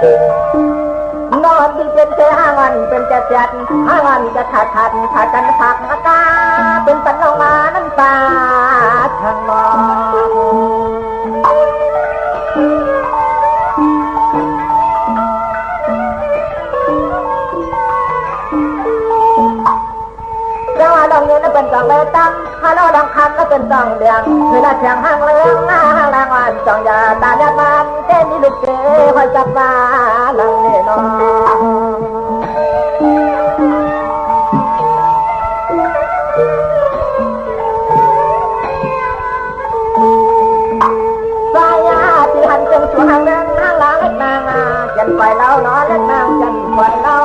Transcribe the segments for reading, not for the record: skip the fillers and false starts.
นอนที่เป็นเจ้าวันเป็นจะจัด5 วันจะขาดขาดกันผักอากาเป็นปันลงมาน้ำตาทางมองว่าดองเงินนั้นเป็นสองเลยตั้มฮัลโหลดองคำนั้นเป็นสองเดืองคือละเชียงห้างเลืองห้างแรงวันสองยาตาญาติมันเต้นมีลูกเก๋คอยจับมาหลังเล่นสายาที่หันจงสู่ห้างเลืองห้างหลังเล็กนางจันไฟเล่านอนเล็กนางจันไฟเล่า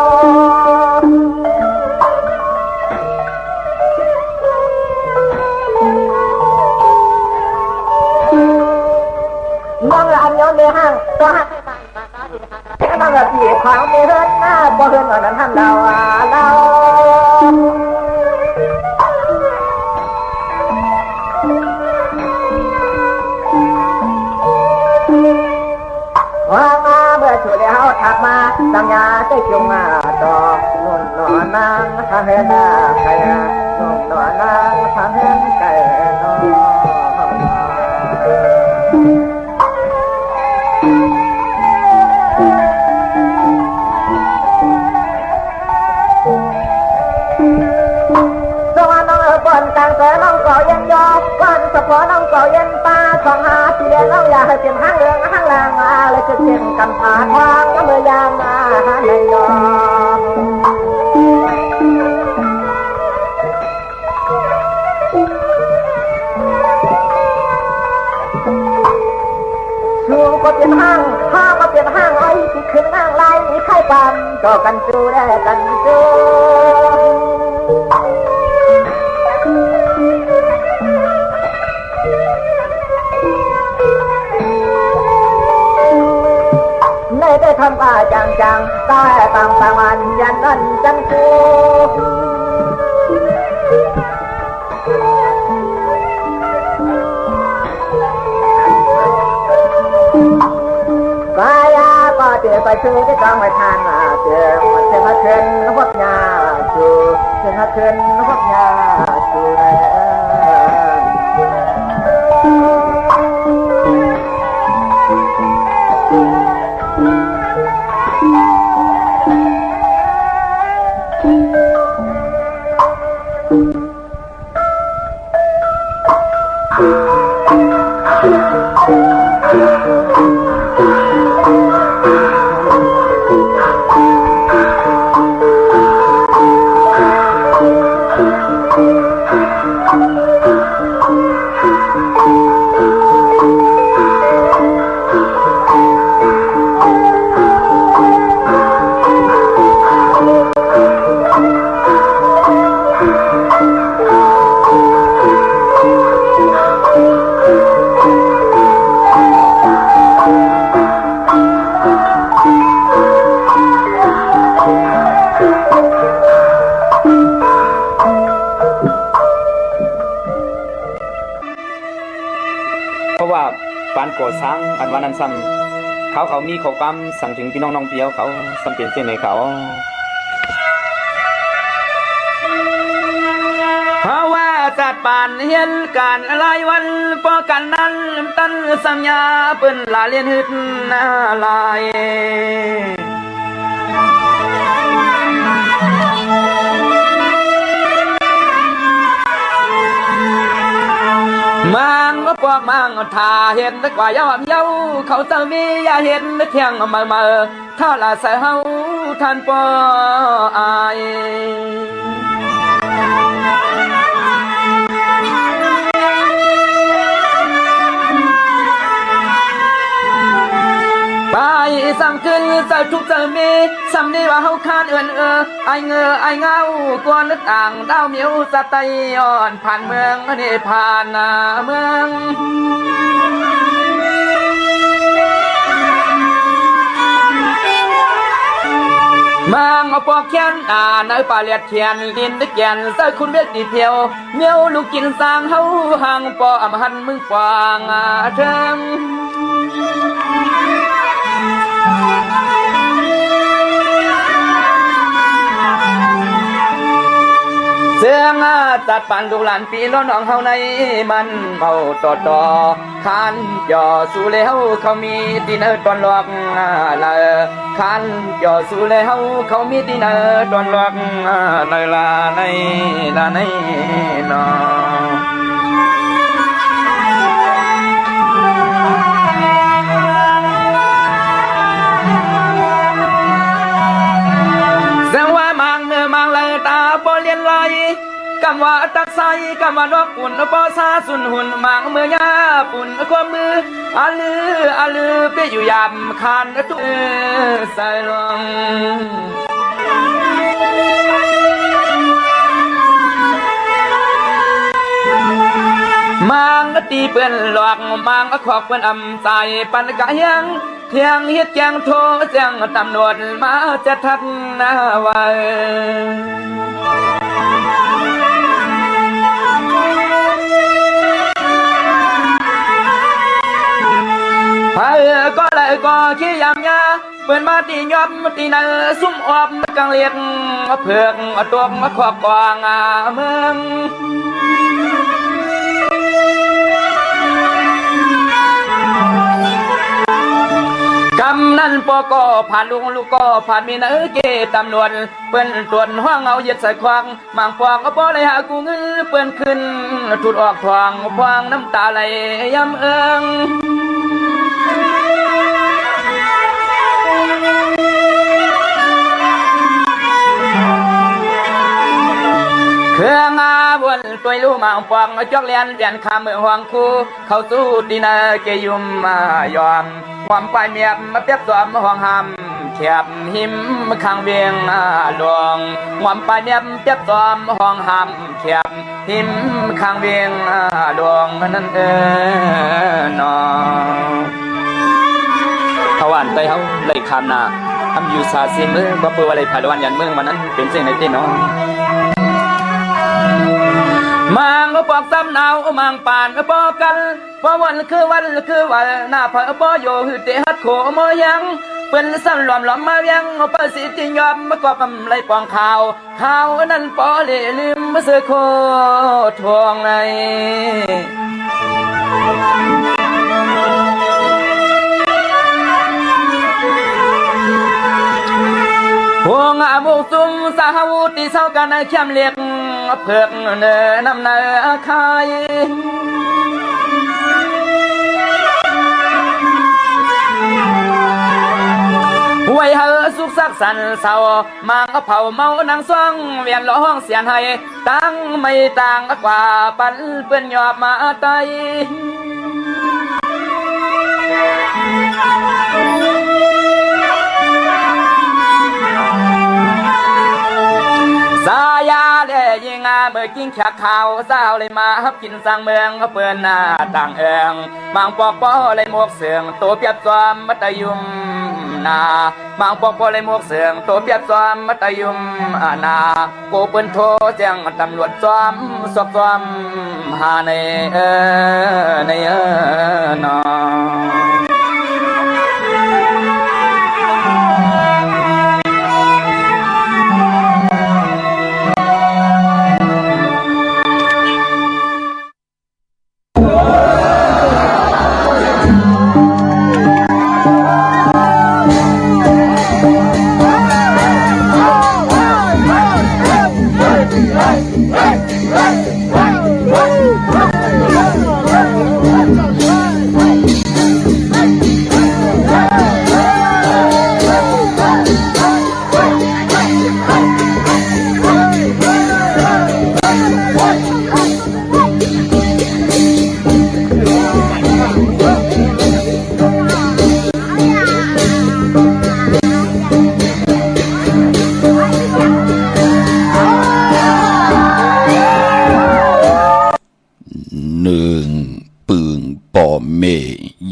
มองละอันย้อนในห้างตัวห้างมองละที่ขวางมีเฮือนหน้าบ่เฮือนอ่อนนั้นทำเราเราว่ามาเมื่อช่วยแล้วถักมาสัญญาจะจงมาต่อนุ่นหนอนางทางเฮือนไก่นุ่นหนอนางทางเฮือนไก่นอต่างแต่น้องก่อเย็นยอวันสะพอน้องก่อเย็นตาสองหาที่เดียนน้องอยากให้เป็นห้างเรืองห้างลางเลยจะเป็นกำผาทางเมื่อยามมาหาในดอกชูก็เป็นห้างก็เป็นห้างไอ้ที่ขึ้นห้างลายมีไข่ปั๊มก็กันจูได้กันจูได้ทำป่าจังใต้ต่างวันยันนั่นจันทูกายาก็เตะไปชูที่กองไปทานมาเตะมาเตะมาเชิญพวกยาชูเชิญมาเชิญพวกยาชูปานก่อสร้างอันวันนั้นซ้ำเขามีข้อความสั่งถึงพี่น้องน้องเปียวเขาสำเปลี่ยนเส้นให้เขาเพราะว่าจัดปานเห็นการอะไรวันป้องกันนั้นตั้นสัญญาเปิ้นลาเลียนหึดลายมังก็พวกมังถ้าเห็นกว่าเย้าเขาจะมีอย่าเห็นเที่ยงมาถ้าละเสาท่านปออายไปซ้ำขึ้นจะทุกจะมีซ้ำนี้ว่าเฮาคานไอเงากวนนึกอ่างดาวเมียวสะไตอ่อนผ่านเมืองนี่ผ่านเมืองมังเอาปอกแขนในป่าเลียดเทียนดินนึกแยนใส่คุณเวทตีเที่ยวเมียวลูกกินสร้างเฮาห่างปออำหันมึงกวางเทิง ม จัดปันลูกหลานปีน้องเฮาในมันเบาต่อคันย่อสู่แล้วเขามีดินตอนหลอกละคันย่อสู่แล้วเขามีดินตอนหลอกละในนอกำว่าตักใสกำว่านกปุ่นปอซาสุนหุ่นมังเมื่อยาปุ่นความมืออาลือไปอยู่ยามคันตุใส่ลงมังตีเปื่อนหลอกมังขอกเปื่อนอำใจปันกะยังเที่ยงเฮ็ดแจงโทแจงตำรวจมาจะทักนาไว้ก็เลยก็ขี้ยำยาเปิดมาตียอมตีนั่นซุ่มออบกังเลียกเผือกตัวมาขอบกวางเมืองกำนั่นปอก็ผ่านลูกก็ผ่านมีนาเกตำรวจเปิ้นตรวจห้องเอาเย็ดใส่ควางมังฟองก็ปอเลยหากูเงินเปิ้นขึ้นถุดออกทวงฟางน้ำตาไหลย้ำเอิงเครื่องบนตัวลูมังฟองจอกเลียนเปลี่ยนคำเมืองหวงคู่เข้าสู่ดินาเกยุมยอมความปลายเมียมาเปียบตัวมาห้องหำเขียบหิมข้างเบียงหลวงความปลายเมียเปียบตัวมาห้องหำเขียบหิมข้างเบียงหลวงนั่นนอทวารไปเขาเลยคำนาทำอยู่ซาซีมือก็เปิดอะไรผ่านวันยันเมืองมันนั้นเป็นเส้นในเต้นน้องมังก็ปอกซ้ำหนาวมังป่านก็ปอกกันเพราะวันคือวันหน้าพระปอโยหือเตหัดโขมยังเป็นซ้ำหลอมมายังประสิทธิยอมมากอบกำไรปองข่าวนั้นปอเล่ลืมมาเสือโคทวงในพวงอาบุซุมสาวุติเศร้ากันเข้มเลียกเผือกเนน้ำเนคายไว้เฮอสุขสักสันเศร้ามังเผาเมานางซ่องเวียนร้องเสียนให้ตั้งไม่ต่างกว่าปันเปื้อนหยอบมาไตสายาเดยิงเมื่อกิ้งขักข่าวสาวเลยมาฮับกินสร้างเมืองเปื่อนหน้าต่างเอิงบางปอกปอเลยหมวกเสืองตัวเปียบจอมมัตยุมนาบางปอกปอเลยหมวกเสืองตัวเปียบจอมมัตยุมนาโกปืนโทแจ้งตำรวจจอมสอบจอมหาในนอ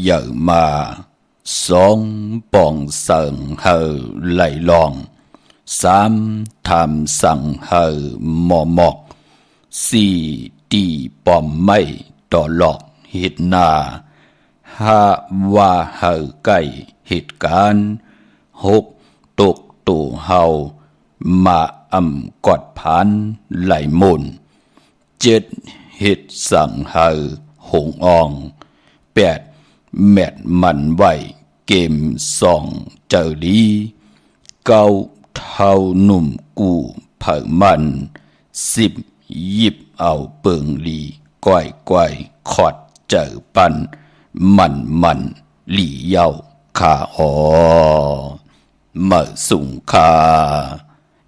เยอะมาสองปองสั่งเฮอไหลลองสามทำสั่งเฮอหมอหมอกสี่ตีปอมไม่ต่อหลอกหิดนาห้าว่าเฮอไก่เหตุการณ์หกตกตู่เฮามาอำกอดพันไหลมุน 7. เฮ็ดสั่งหาหงออง 8. แมทมันไว้เกม2เจอลี9. เท่าหนุ่มกูเผามัน 10. หยิบเอาเปิงลีก้อยขอดเจอปันมันหลี่เยาขามาสุงคา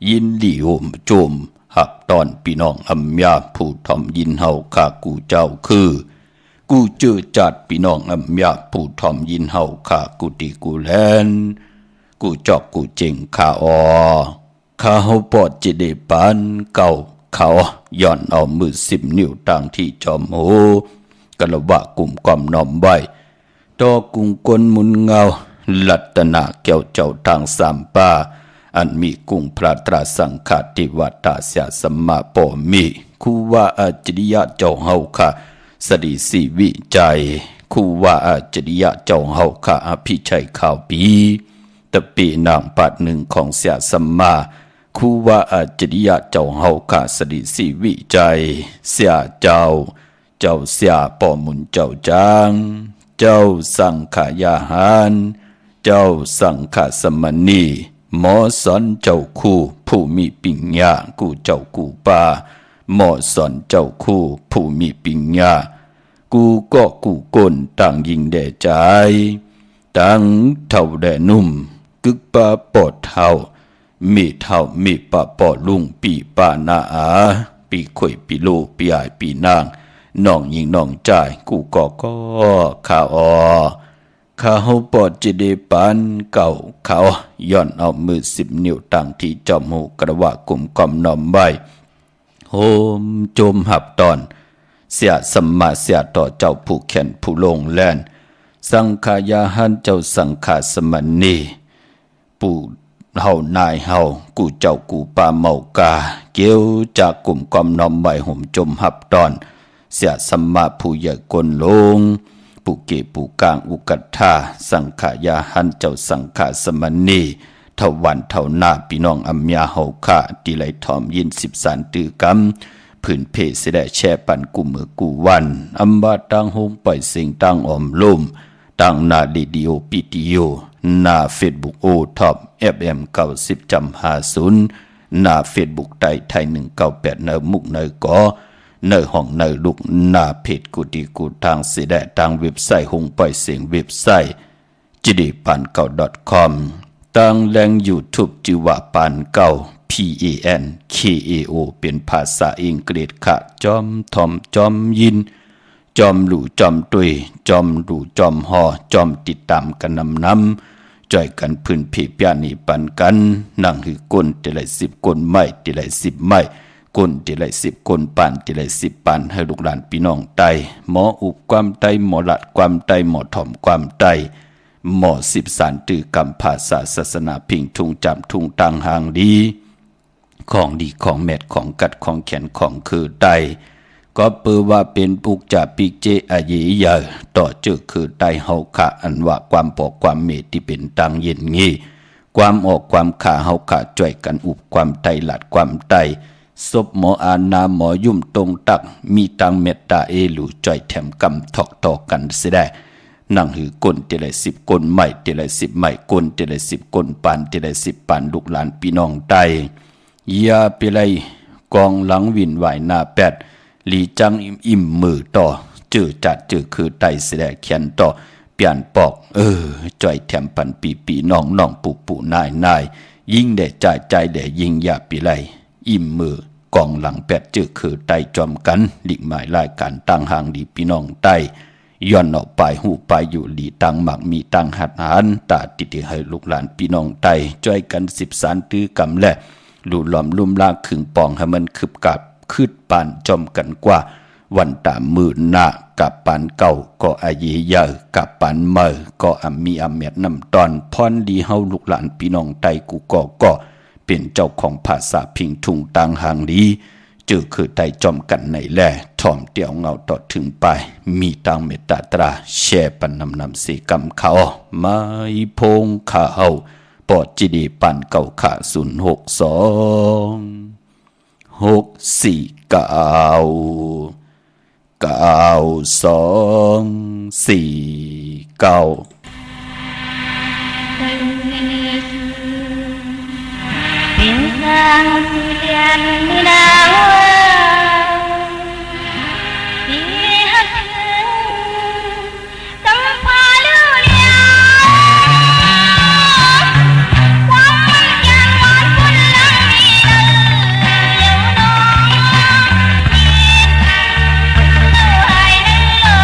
ยินดีโหมโจมหับตอนพี่น้องอำยาผู้ทอมยินเฮาข้ากูเจ้าคือกูเจอจัดพี่น้องอำยาผู้ทอมยินเฮาข้ากูติกูแลนกูจอกกูเจงข้าข้าเฮาปอดจะได้ปานเก่าเขาย้อนเอามือ10 นิ้วต่างที่จอมโหกะละวะกลุ่มกอมน้อมไว้ตอกุงกลมุนเงาลัตนาแก้วเจ้าทางสามป่าอันมีกุงพระตราสังฆาติวัตตาเสียสัมมาปอมีคูว่าอาจริยะเจ้าเฮาค่ะสดีสีวิจัยคูว่าอาจริยะเจ้าเฮาค่ะอภิชัยข่าวปีตะปีนางปัดหนึ่งของเสียสัมมาคูว่าอาจริยะเจ้าเฮาค่ะสดีสีวิจัยเสียเจ้าเสียปอมุนเจ้าจางเจ้าสังขายาหารเจ้าสังฆสมณีหมอสอนเจ้าคู่ผู้มีปิญญากูเจ้ากูป่าหมอสอนเจ้าคู่ผู้มีปิญญากูก็กูกลต่างยิงแด่ใจต่างเท่าแด่นุ่มกึกป่าปอดเท่ามีเท่ามีป่าปอดลุงปีป่านาอาปีข่อยปีโลปีอายปีนางน้องยิงน้องจ่ายกูก็ข้าข้าเฮาปอดจะได้ปานเก่าเขาย้อนเอามือ10 นิ้วต่างที่จอมหูกระวะกลุ่มกอมน้อมไว้โฮมโจมหับตอนเสียสัมมาเสียต่อเจ้าผู้แขนผู้ลงแลนสังขายาหันเจ้าสังฆสมณีปู่เฮานายเฮากูเจ้ากูป่าเมากาเกี่ยวจากกลุ่มกอมน้อมไว้ห่มจมหับตอนเสียสัมมาผู้ใหญ่กลลงปุเกปุกางอุกัฏฐาสังขายาหันเจ้าสังฆสมณีเท่าวันเท่าหน้าพี่น้องอัมยาเฮาค่ะที่ไหลทอมยิน10 สารตือกำผืนเพเสได้แช่ปันกูมือกูวันอัมบาตังหงปล่อยเสียงตังออมลุ่มตังนาดีดีโอปิติโอนาเฟซบุ๊กโอท็อปFM 90.50นาเฟซบุ๊กไทย198เนอมุกเนอก็เนอห้องเนอลุกหน้าเพจกูดีกูทางสิได้ทางเว็บไซต์หงปล่อยเสียงเว็บไซต์จิดีปานเก่า .com ทางแหล่ง YouTube จิวาปานเก่า PANKAO เป็นภาษาอังกฤษค่ะจอมทอมจอมยินจอมหลู่จอมตุยจอมหลู่จอมหอจอมติดตามกันนำจ่อยกันพื้นเพพยานีปันกันนั่งหือก้นทีละ10 ก้นไม้ทีละ10 ไม้ก้นทีละ10 ก้นปานทีละ10 ปานให้ลูกหลานพี่น้องไตหมออุบความไตหมอหลัดความไตหมอถ่อมความไตหมอ10 สารตือกรรมภาษาศาสนาพิงทุงจำทุงตังหางดีของดีของเม็ดของกัดของแขนของคือไตก็เปือว่าเป็นปุกจะปิกเจอาเยยาต่อเจอคือไตเฮาขาอันว่าความปอกความเมตที่เป็นตังเย็นงี้ความออกความขาเฮาขาจ่วยกันอุบความไตหลัดความไตศพหมออานาหมอยุ่มตรงตักมีตังเมตตาเอหลูจ่อยแถมกำถอกต่อกันเสียได้นั่งหือก้นทีละ10 ก้นไม้ทีละ10 ไม้ก้นทีละ10 ก้นปานทีละ10 ปานลูกหลานพี่น้องไตอย่าไปไล่กองหลังวินไหวหน้าแปดหลีจังอิ่มมือต่อจื้อจัดจื้อคือไตเสดเขียนต่อเปลี่ยนปอกจ่อยแถมปันปีน้องปู่นายยิ่งได้ใจได้ยิ่งอย่าไปไล่อิ่มมือกองหลังแปดจื้อคือไตจอมกันหลีกหมายรายการตั้งห่างดีพี่น้องไตย้อนออกไปหูไปอยู่หลีตังหมักมีตังหัดหานตาติดให้ลูกหลานพี่น้องไตจ่อยกัน10 สารตื้อกำและลู่หลอมลุ่มลากขึงปองให้มันคืบกับคืดปานจอมกันกว่าวันตามมือหน้ากับปานเก่าก็อาเยยากับปานเมอก็มีอเมดนำตอนพรดีเฮาลูกหลานพี่น้องไตกูก็เป็นเจ้าของภาษาพิงทุงต่างหางดีเจอคือไตจอมกันในแลถ่อมเตี่ยวเงาต่อถึงไปมีตังเมตตาตราแช่ปันนำสีกำเขาไม่พงขาเฮาปอดจีดีปันเก่าขา062 649 99249Tiếng giang đèn đào đi hát cắm hoa lưu liễu quang minh chan ngón quân lăng đi liễu nông lưu hai nâng lô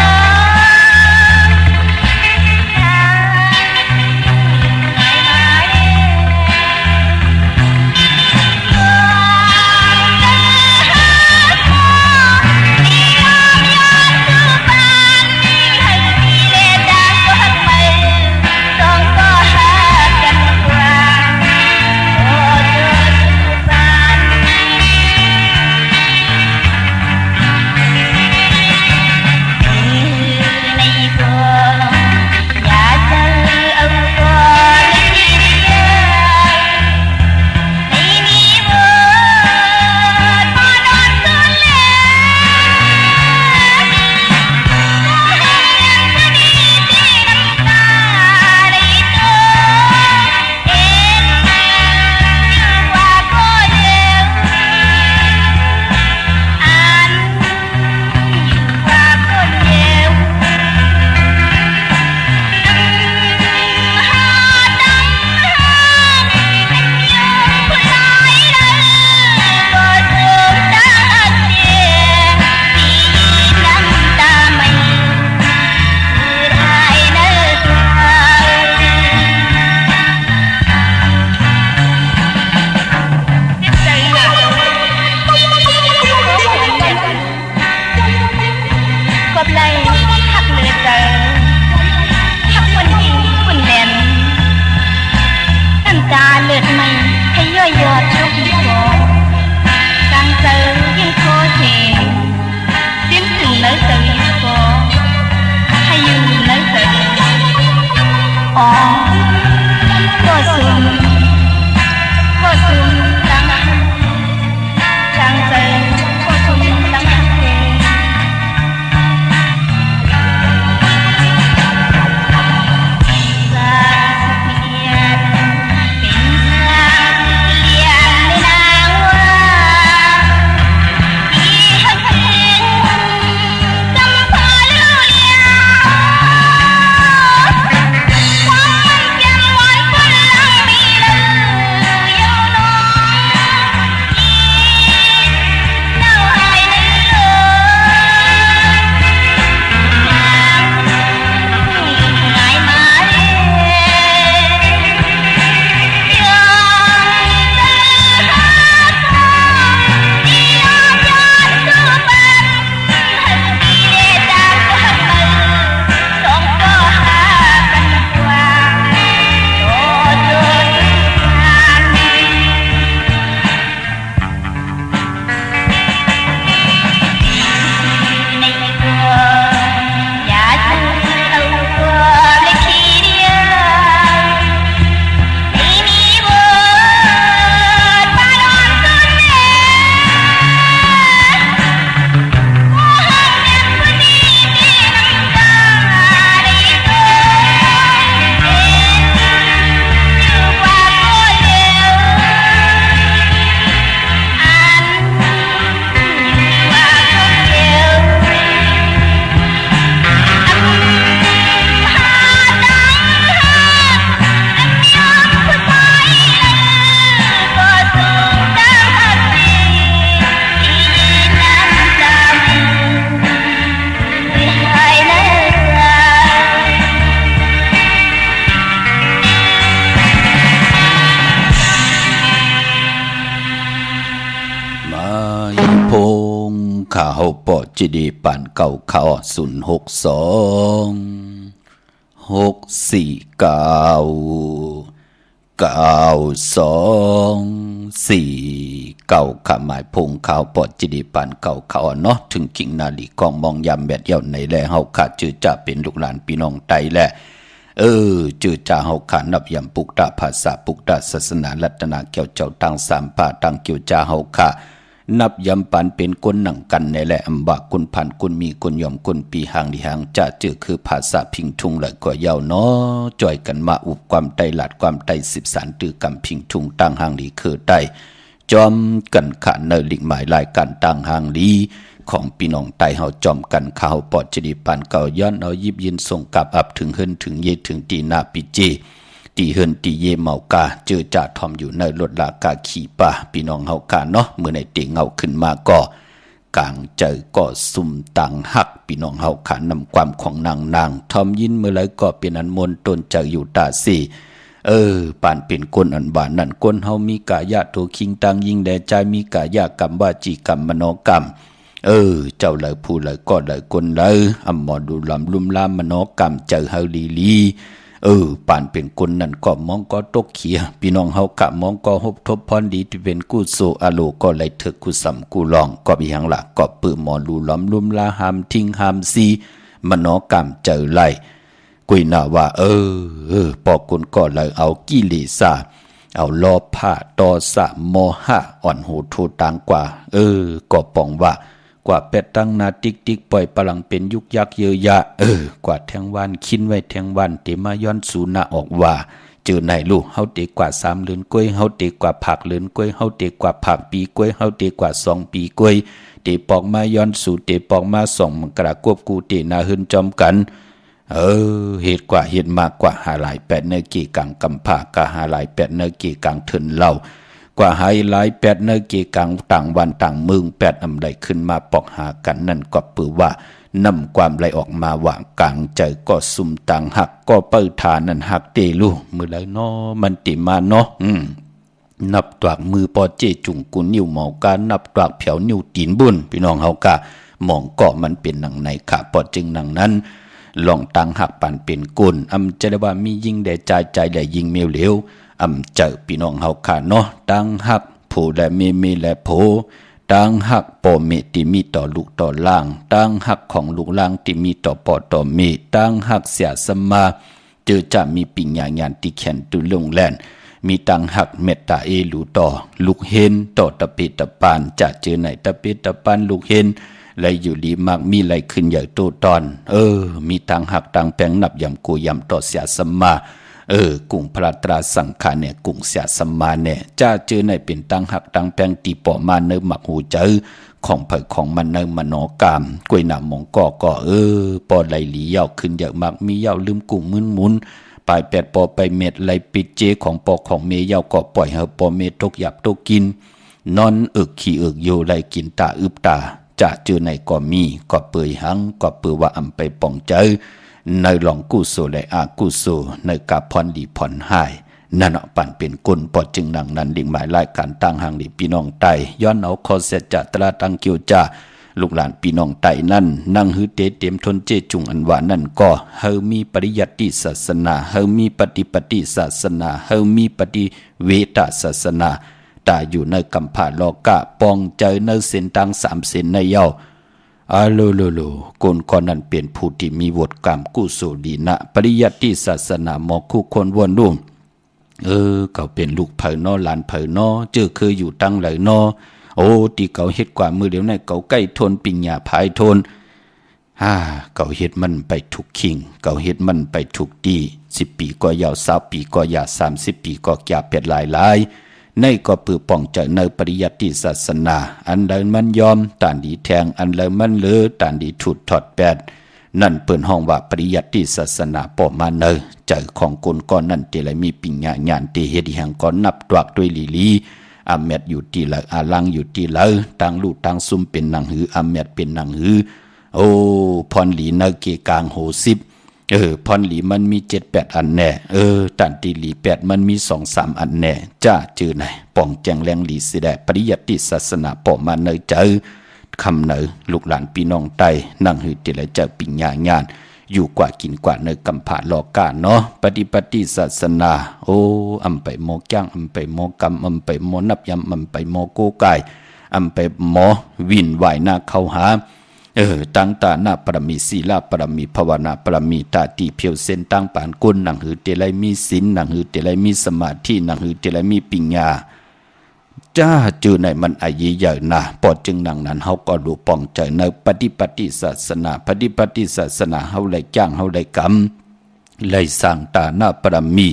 ข่าวปอจีดีปานเก่าข่าว062 649 9249ขาหมายพงข่าวปอจีดีปานเก่าข่าวเนาะถึงกิ่งนาลีกองมองยามแบดเย่าในแลเฮาขาจือจะเป็นลูกหลานพี่น้องไตแลจือจ่าเฮาขานับยำปุกตาภาษาปุกตาศาสนารัตนาเกี่ยวเจ้าตั้งสามป่าตั้งเกี่ยวจ่าเฮาขา นับยำปันเป็นก้นหนังกันในแหละอำบากก้นพันก้นมีก้นยอมก้นปีหางดีหางจะเจอคือภาษาพิงทุงเลยก็ยาวเนาะจ่อยกันมาอุบความไตหลัดความไต13ตือกำพิงทุงตั้งหางดีคือได้จอมกันขะเนลิกหมายลายการตั้งหางดีของพี่น้องไตเฮาจอมกันข่าวปอดจดีปันเก่าย้อนเอายิบยินส่งกลับอับถึงเฮินถึงเยถึงตีนาปิเจตีเฮินตีเยเมากาเจอจ่าทอมอยู่ในรถลากาขี่ป่าพี่น้องเฮากาเนาะเมื่อในเตียงเงาขึ้นมาก็กลางเจอก็ซุ่มต่างหักพี่น้องเฮาขานำความของนางทอมยินเมื่อไรก็เป็นอันมนตนเจออยู่ตาสีปานเป็นก้นอันบานนั่นก้นเฮามีกายะโตคิงตังยิ่งแดใจมีกายะกรรมวาจีกรรมมโนกรรมเจ้าเลยผู้เลยก็เลยคนเลยอำมอดูลำลุ่มลามมโนกรรมเจอเฮาลีปานเป็นคนนั่นก็มองก็ตกเขียพี่น้องเฮากะมองก็ฮบทบพรดีที่เป็นกู้โซอาโลก็เลยเถกกุสัมกูลองก็มีหังละก็ปื้มมอดูลำลุ่มลาหามทิ้งหามซีมโนกรรมเจอไล่กุยน่าว่าปอคนก็เลยเอากิเลสเอาลอผ้าตอสะโมหะอ่อนหูโทต่างกว่าก็ปองว่ากว่าเป็ดตั้งนาติ๊กปล่อยปลังเป็นยุกยักเยอะยะกว่าแทงวันคินไว้แทงวันเตมาย้อนสูนาออกว่าเจอไหนลูกเฮาเตกว่า3เดือนกล้วยเฮาเตกว่าผักเดือนกล้วยเฮาเตกว่าผักปีกล้วยเฮาเตกว่า2ปีกล้วยเตปอกมาย้อนสู่เตปอกมา2มันกระควบกูเตนาหึนจอมกันเหตุกว่าเหตุมากกว่าหาหลาย8เนกีกังกำผากะหาหลาย8เนกีกังถึนเล่ากว่าหายหลาย8เนกีกังต่างวันต่างมึง8อำไดขึ้นมาปอกหากันนั่นก็ปือว่านำความไหลออกมาว่างกลางใจก็ซุ่มต่างหักก็เปิดทานั่นหักเตลูมือไหลเนาะมันติมาเนาะนับตวกมือปอเจจุงกุนนิ้วหมอกานับตวกแผวนิ้วตีนบุญพี่น้องเฮากะมองเกาะมันเป็นหนังในขาปอจึงหนังนั้นลองตังหักปันเป็นกุนจะได้ว่ามียิ่งแด่ใจแด่ยิงเมียวเหลวเจอพี่น้องเฮาขาเนาะตังหักผู้และเมและโผตังหักปอเมติมีต่อลูกต่อล่างตังหักของลูกล่างที่มีต่อปอต่อเมตังหักเสียสมาเจอจะมีปิญญาญาณที่แขนตุลงแลนมีตังหักเมตตาลูต่อลูกเห็นต่อตะปิตะปานจะเจอไหนตะปิตะปานลูกเห็นไหลอยู่ดีมากมีไหลขึ้นใหญ่โตตอนมีตังหักตังแปงนับยำกูยำต่อเสียสมากุ่งพระตราสังขารเนี่ยกุ่งเสียสมาเนี่ยจะเจอในเป็นตังหักตังแปงตีปอมาเนื้อหมักหูเจอของเผยของมันเนื้อมโนกรรมกวยหนามองก็ปอไหลหลียาวขึ้นเยอะมากมียาวลืมกุ่งมึนหมุนปลาย8ปอไปเม็ดไหลปิดเจของปอของเมยาวก็ปล่อยเฮาปอเมตกหยับตกกินนอนขี้โยไหลกินตาอึบตาจะเจอในก็มีก็เปื่อยหังก็เปื่อว่าอำไปป่องเจอในหลองกุโสและอากุโสในกาพรดีผ่อนหายนั่นปั่นเป็นกุลปอดจึงหนังนั้นดิ่งหมายรายการตั้งหางดีพี่น้องไตย้อนเอาคอเสจัตราตังเกียวจ่าลูกหลานพี่น้องไตนั่นนั่งฮือเต็มทนเจจุงอันว่านั่นก็เฮามีปริยัติศาสนาเฮามีปฏิศาสนาเฮามีปฏิเวทศาสนาตาอยู่ในกัมพาโลกะปองเจอในเส้นทาง3เส้นในเย้าโลคนก่อนนั้นเป็นผู้ที่มีบทกรรมกุศลดีนะปริยัติศาสนาหมอคู่คนวนรุ่มเขาเป็นลูกเผยนอหลานเผยนอเจอเคยอยู่ตั้งไหลนอที่เขาเฮ็ดกว่ามือเดี๋ยวนี้เขาใกล้ทนปิญญาภายทนเขาเฮ็ดมันไปทุกขิงเขาเฮ็ดมันไปทุกดี10 ปีก็ยาว20 ปีก็ยาว30 ปีก็แก่เป็ดหลายในก็ปือป่องใจในปริยัติศาสนาอันใดมันยอมตานดีแทงอันใดมันเลือตานดีถุดถอดแปดนั่นเปิ่นห้องว่าปริยัติศาสนาปอมาเนอใจของคนก้อนนั่นเตเลยมีปิญญาญาณเตเฮ็ดหังก้อนนับตวักด้วยลีอาเมดอยู่ที่ละอาลังอยู่ที่ละต่างลูกต่างซุ่มเป็นนางหืออาเมดเป็นนางหือพรหลีนาเกกลางโห10พรหลีมันมี7-8 อันแน่ตันติหลี8มันมี2-3 อันแน่จ้าจือไหนป่องแจงแรงหลีสิได้ปริยัติศาสนาปอมาเนอเจอคำเนอลูกหลานพี่น้องไตนั่งหือติละเจอปิญญาญาณอยู่กว่ากินกว่าเนอกัมผาโลกาเนาะปฏิศาสนาอำไปโมจ้างอำไปโมกรรมอำไปโมนับยำอำไปโมโกกายอำไปโมวินไหวหน้าเข้าหาตั้งตาหน้าปรมีศีลาปรมีภาวนาปรมีตาตีเพียวเส้นตั้งปานกุนหนังหือเตลัยมีศีลหนังหือเตลัยมีสมาธิหนังหือเตลัยมีปิญญา จ้าจือในมันอายีใหญ่นะปอดจึงนังนั้นเฮาก็รู้ป้องใจในปฏิศาสนาปฏิศาสนาเฮาเลยจ้างเฮาเลยกำเลยสร้างตาหน้าปรมี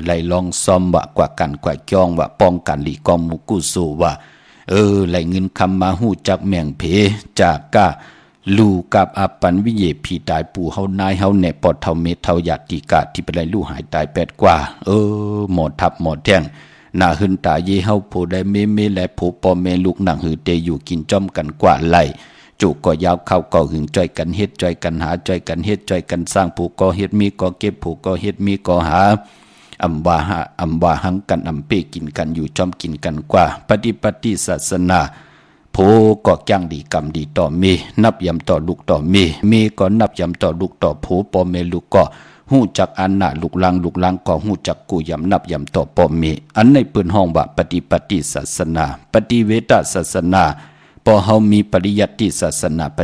เลยลองซ้อมว่ากว่ากันกว่าจ้องว่าป้องกันหลีกองมุกุสูว่าเลยเงินคำมาหู้จักแมงเพจากกะลูกับอาปันวิเยพีตายปู่เฮานายเฮาแหน่ปอดเท่าเมเท่าญาติกาที่เป็นไรลูกหายตาย8กว่าหมอทับหมอแท่งนาหึนตาเยเฮาผู้ได้เมและผู้ปอเมลูกหนังหือเตอยู่กินจ้อมกันกว่าไหลจุก็ยาวเข้าก็หึงจ้อยกันเฮ็ดจ้อยกันหาจ้อยกันเฮ็ดจ้อยกันสร้างผู้ก็เฮ็ดมีก็เก็บผู้ก็เฮ็ดมีก็หาอำว่าหังกันอำเปกินกันอยู่จ้อมกินกันกว่าปฏิศาสนาโพก็จ้างดีกรรมดีต่อเมนับยำต่อลูกต่อเมก็นับยำต่อลูกต่อโผปอเมลูกก็หู้จักอันน่ะลูกลังก็หู้จักกูยำนับยำต่อปอเมอันในปืนห้องว่าปฏิศาสนาปฏิเวทศาสนาพอเฮามีปริยัติศาสนาป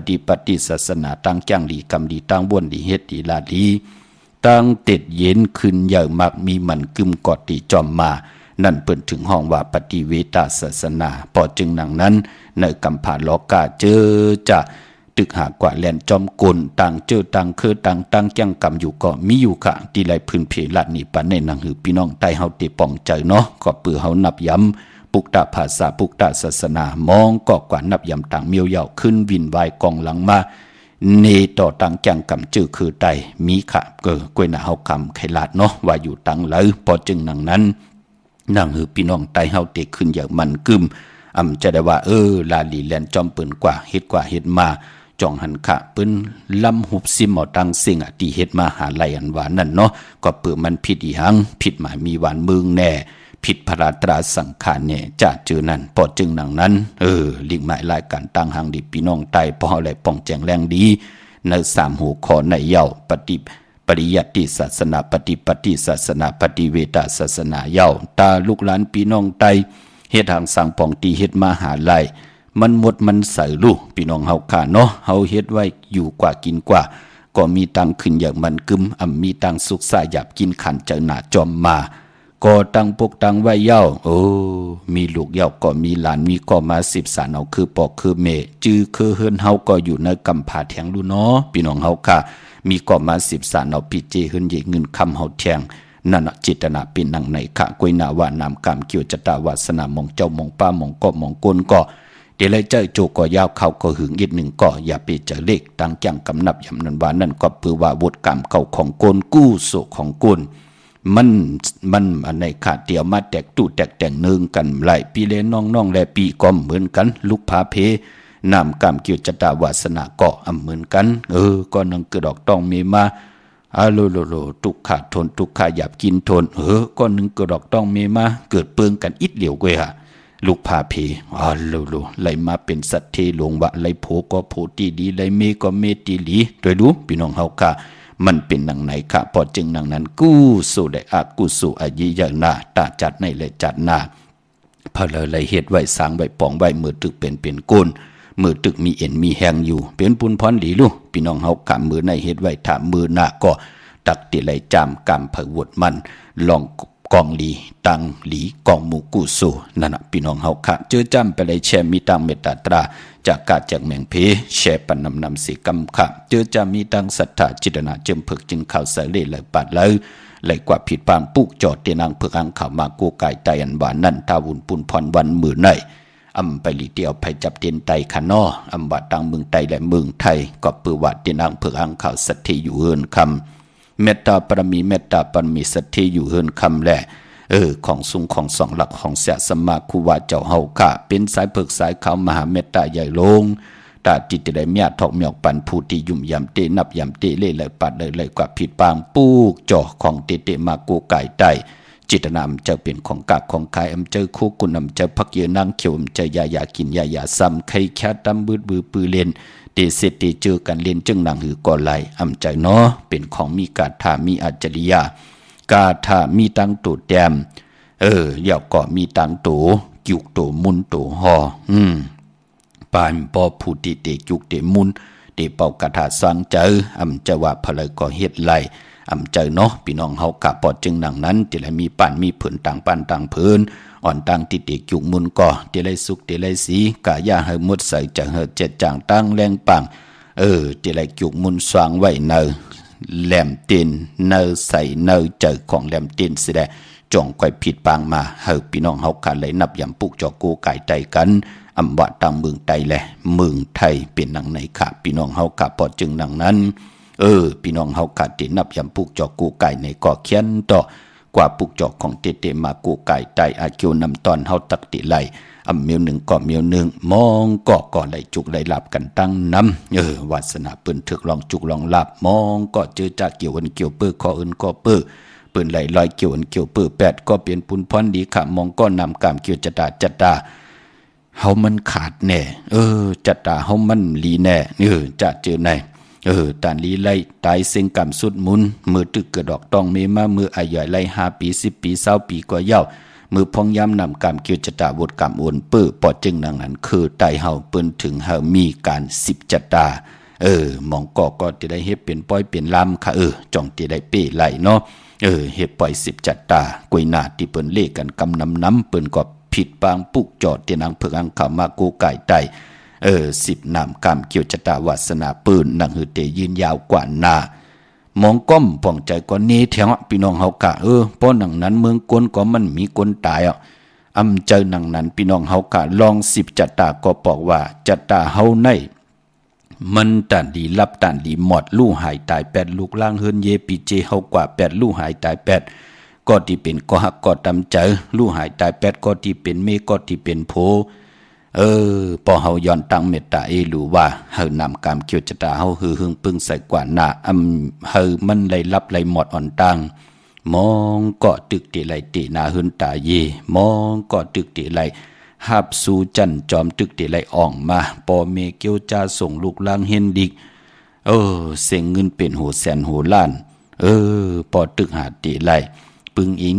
ฏิศาสนาตั้งจ้างดีกรรมดีตั้งบ้วนดีเฮ็ดดีลาดีตั้งเต็ดเย็นขึ้นใหญ่มากมีมันกึมกอดตีจอมมานั่นเปิ่นถึงห้องว่าปฏิเวทศาสนาพอจึงหนังนั้นในกำผาลอกาเจอจะตึกหากว่าแลนจอมกลต่างเจอต่างคือต่างตั้งจ้างกรรมอยู่ก็มีอยู่ค่ะที่ไรพื้นเพลัดนี่ปานในหนังหือพี่น้องใต้เฮาติป้องใจเนาะก็เปือเฮานับย้ำปุกตะภาษาปุกตะศาสนามองก็กว่านับย้ำต่างเมียวเหย่าขึ้นวินวายกองหลังมาเนต่อต่างจ้างกรรมจื้อคือไตมีค่ะกวยหน้าเฮาคำไขลาดเนาะว่าอยู่ตังเลยพอจึงหนังนั้นนั่งหือพี่น้องไตเฮาเตขึ้นอย่างมันกึมจะได้ว่าลาลีแลนจอมปืนกว่าเฮ็ดมาจ่องหันขะปืนลำหุบซิมหมอตังสิ่งที่เฮ็ดมาหาไหลอันว่านั่นเนาะก็เปื่อมันผิดอีหังผิดหมายมีหวานมึงแน่ผิดพระราตราสังขารเนี่ยจะเจอนั่นพอจึงหนังนั้นลิงหมายรายการตั้งหังดิพี่น้องไตพออะไรป้องแจงแรงดีใน3หัวข้อในเย้าปริยัติศาสนาปฏิศาสนาปฏิเวทศาสนาเย้าตาลูกหลานพี่น้องไตเฮ็ดทางสังปองตีเฮ็ดมาหาไลมันหมดมันใส่ลูกพี่น้องเฮาค่ะเนาะเฮาเฮ็ดไว้อยู่กว่ากินกว่าก็มีตังขึ้นอย่างมันกึมมีตังสุขสายหยาบกินขันเจอหน้าจอมมาก็ตังปกตังไว้เย้ามีลูกเย้าก็มีหลานมีก็มา10สานเอาคือปอกคือเมจื้อคือเฮือนเฮาก็อยู่ในกำผาแทงลูเนาะพี่น้องเฮาค่ะมีก็มา10สานเอาพี่เจเฮือนเยเงินคำเฮาแทงนั่นจิตนาเป็นนังในขะกวยนาว่านามกรรมเกี่ยวจตาวาสนามองเจ้ามองป้ามองก็มองกลก็เดี๋ยวเลยเจ้าโจก็ยาวเข้าก็หึงอีกหนึ่งก็อย่าไปเจอเลขตั้งจังกำนับยำนันว่านั่นก็เพื่อว่าบทกรรมเก่าของกลกู้โศกของกลมันอันในขาดเดียวมาแตกตู้แตกแต่งเนืองกันไหลปีเลน้องและปีก็เหมือนกันลูกพาเพนามกรรมเกี่ยวจตาวาสนาก็เหมือนกันก็นังเกิดดอกต้องมีมาโลทุกขาทนทุกขาหยาบกินทนก็นึงเกิดดอกต้องมีมาเกิดเปืองกันอิดเหลียวกวยฮะลูกพาเพโลไหลมาเป็นสัตว์เทหลงวะไหลโผก็โผตีดีไหลเมก็เมตีหลีโดยรู้พี่น้องเฮาค่ะมันเป็นหนังไหนค่ะพอจึงหนังนั้นกู้สู่ได้กู้สู่อายิอย่างหน้าตาจัดในเลยจัดหน้าพะเลยเฮ็ดไว้สร้างไว้ปองไว้มือตึกเป็นก้นมือตึกมีเอ็นมีแหงอยู่เป็นปุนพรหลีลูกพี่น้องเฮาขำมือในเฮ็ดไว้ถ้ามือหน้าก็ตักติไหลจามกำเผวดมันลองกองหลีตังหลีกองมูกุสูนั่นน่ะพี่น้องเฮาค่ะเจอจำไปเลยแชร์มีตังเมตตาตราจากกาจากแมงเพแชร์ปันนำสีกำค่ะเจอจำมีตังศรัทธาจิตนาเจิมเพิกจึงข่าวใส่เลยปัดเลยไหลกว่าผิดปางปุกจอดเตียนางเพิกอังข่าวมากูไก่ไตอันหวานนั่นทาวุนปุนพรวันมือในไปลีเดียวไปจับเตียนไตขานอว่าตังเมืองไตและเมืองไทยก็เปือว่าเตียนางเพิกอังข่าวสัทธิอยู่เฮินคำเมตตาปรมีสัทธิอยู่เฮินคำแหละของสูงของสองหลักของเสียสมาคูวาเจ้าเฮาค่ะเป็นสายเพิกสายขาวมหาเมตตาใหญ่ลงตาจิตได้เมียทอกเมียกปันผู้ที่ยุ่มยำเตนับยำเตเล่เลยปัดเลยกว่าผิดปางปูกจ่อของเตมากูไก่ไตจิตนามเจ้าเป็นของกากของกายเจอคู่กุนเจอพักเยนางเขียวเจอยากินยาซ้ำใครแค่ตำบืดปือเล่นเตเสตเจอกันเล่นจึงนางหือก่อไหลใจเนาะเป็นของมีกาถามีอัจฉริยะกาถามีตังตูแดมอยากก็มีตังตูจุกตูมุนตูหอปานปอผู้ติเตจุกเตมุนเตเป่ากาถาสังเจอจะว่าพลอยก็เฮ็ดไหล เจอเนาะพี่น้องเฮากะปอดจึงดังนั้นที่ไรมีป่านมีผืนต่างป่านต่างผืนอ่อนต่างติดเด็กจุกมุนก่อที่ไรสุกที่ไรสีกะย่าเฮมุดใส่จังเฮเจ็ดจางตั้งแรงปังที่ไรจุกมุนสว่างไว้เนอแหลมตีนเนอใส่เนอเจอของแหลมตีนสิได้จ่องก่อยผิดปางมาเฮพี่น้องเฮากะเลยนับยำปุกจอกูไก่ไตกันว่าตังเมืองไทยแหละเมืองไทยเป็นหนังไหนค่ะพี่น้องเฮากะปอดจึงดังนั้นพี่น้องเฮากะตินับยำปุกจอกูไก่ในก่อเขียนต่อกว่าปุกจอกของเตมากูไก่ไตอาคิวนำตอนเฮาตักติไหลเมียวหนึ่งก็เมียวหนึ่งมองก็ไหลจุกไหลหลับกันตั้งน้ำวาสนาปืนถึกลองจุกลองหลับมองก็เจอจากเกี่ยวเกี่ยวเปื้อคออื่นก็เปื้อปืนไหลลอยเกี่ยวเกี่ยวเปื้อแปดก็เปลี่ยนปุนพรดีค่ะมองก็นำกามเกี่ยวจัดดาเฮามันขาดแน่จัดดาเฮามันลีแน่จะเจอไหนตานลีไล่ตายเซ็งกำสุดมุนมือตึกเกิดดอกตองเมมามืออาย่อยไล่5 ปี10 ปี20 ปีก็เย้ามือพองย้ำนำกำเกี่ยวจัดดาบทกำโอนเปื้อปอดจึงดังนั้นคือไตเฮาเปิ้นถึงเฮามีการ10จัดดามองก็จะได้เฮ็ดเป็นป้อยเป็นลำค่ะจ่องจะได้เป้ไหลเนาะเฮ็ดปล่อย10จัดดากวยหน้าที่เปิ้นเลขกันกำน้ำเปิ้นก็ผิดปางปุกจอดที่นางเพิงอังเข้ามากูไก่ไต10นำกำเกี่ยวจัดดาวาสนาปืนนังหือเตยืนยาวกว่าหน้ามองก้มป่องใจก็เนแถวพี่น้องเฮากะเพราะหนังนั้นเมืองกวนก็มันมีคนตายเจอหนังนั้นพี่น้องเฮากะลอง10จัดดาก็บอกว่าจัดดาเฮาในมันตันดีรับตันดีหมดลู่หายตาย8ลูกล่างเฮินเยปีเจเฮากว่า8ลู่หายตาย8ก็ที่เป็นก็หักก็ตำใจลู่หายตาย8ก็ที่เป็นเมก็ที่เป็นโพพอเฮาย้อนตั้งเมตตารู้ว่าเฮานำกามเกี่ยวจัตตาเฮาฮือหึงปึงใส่กว่าหน้าเฮามันไหลลับไหลหมดอ่อนตังมองก็ตึกติไหลตินาหึนตาเยมองก็ตึกติไหลหับสู่จันจอมตึกติไหลอ่องมาปอเมเกียวจาส่งลูกล่างเห็นดิกเสียงเงินเป็นโหแสนโหล้านปอตึกหาติไหลปึงอิง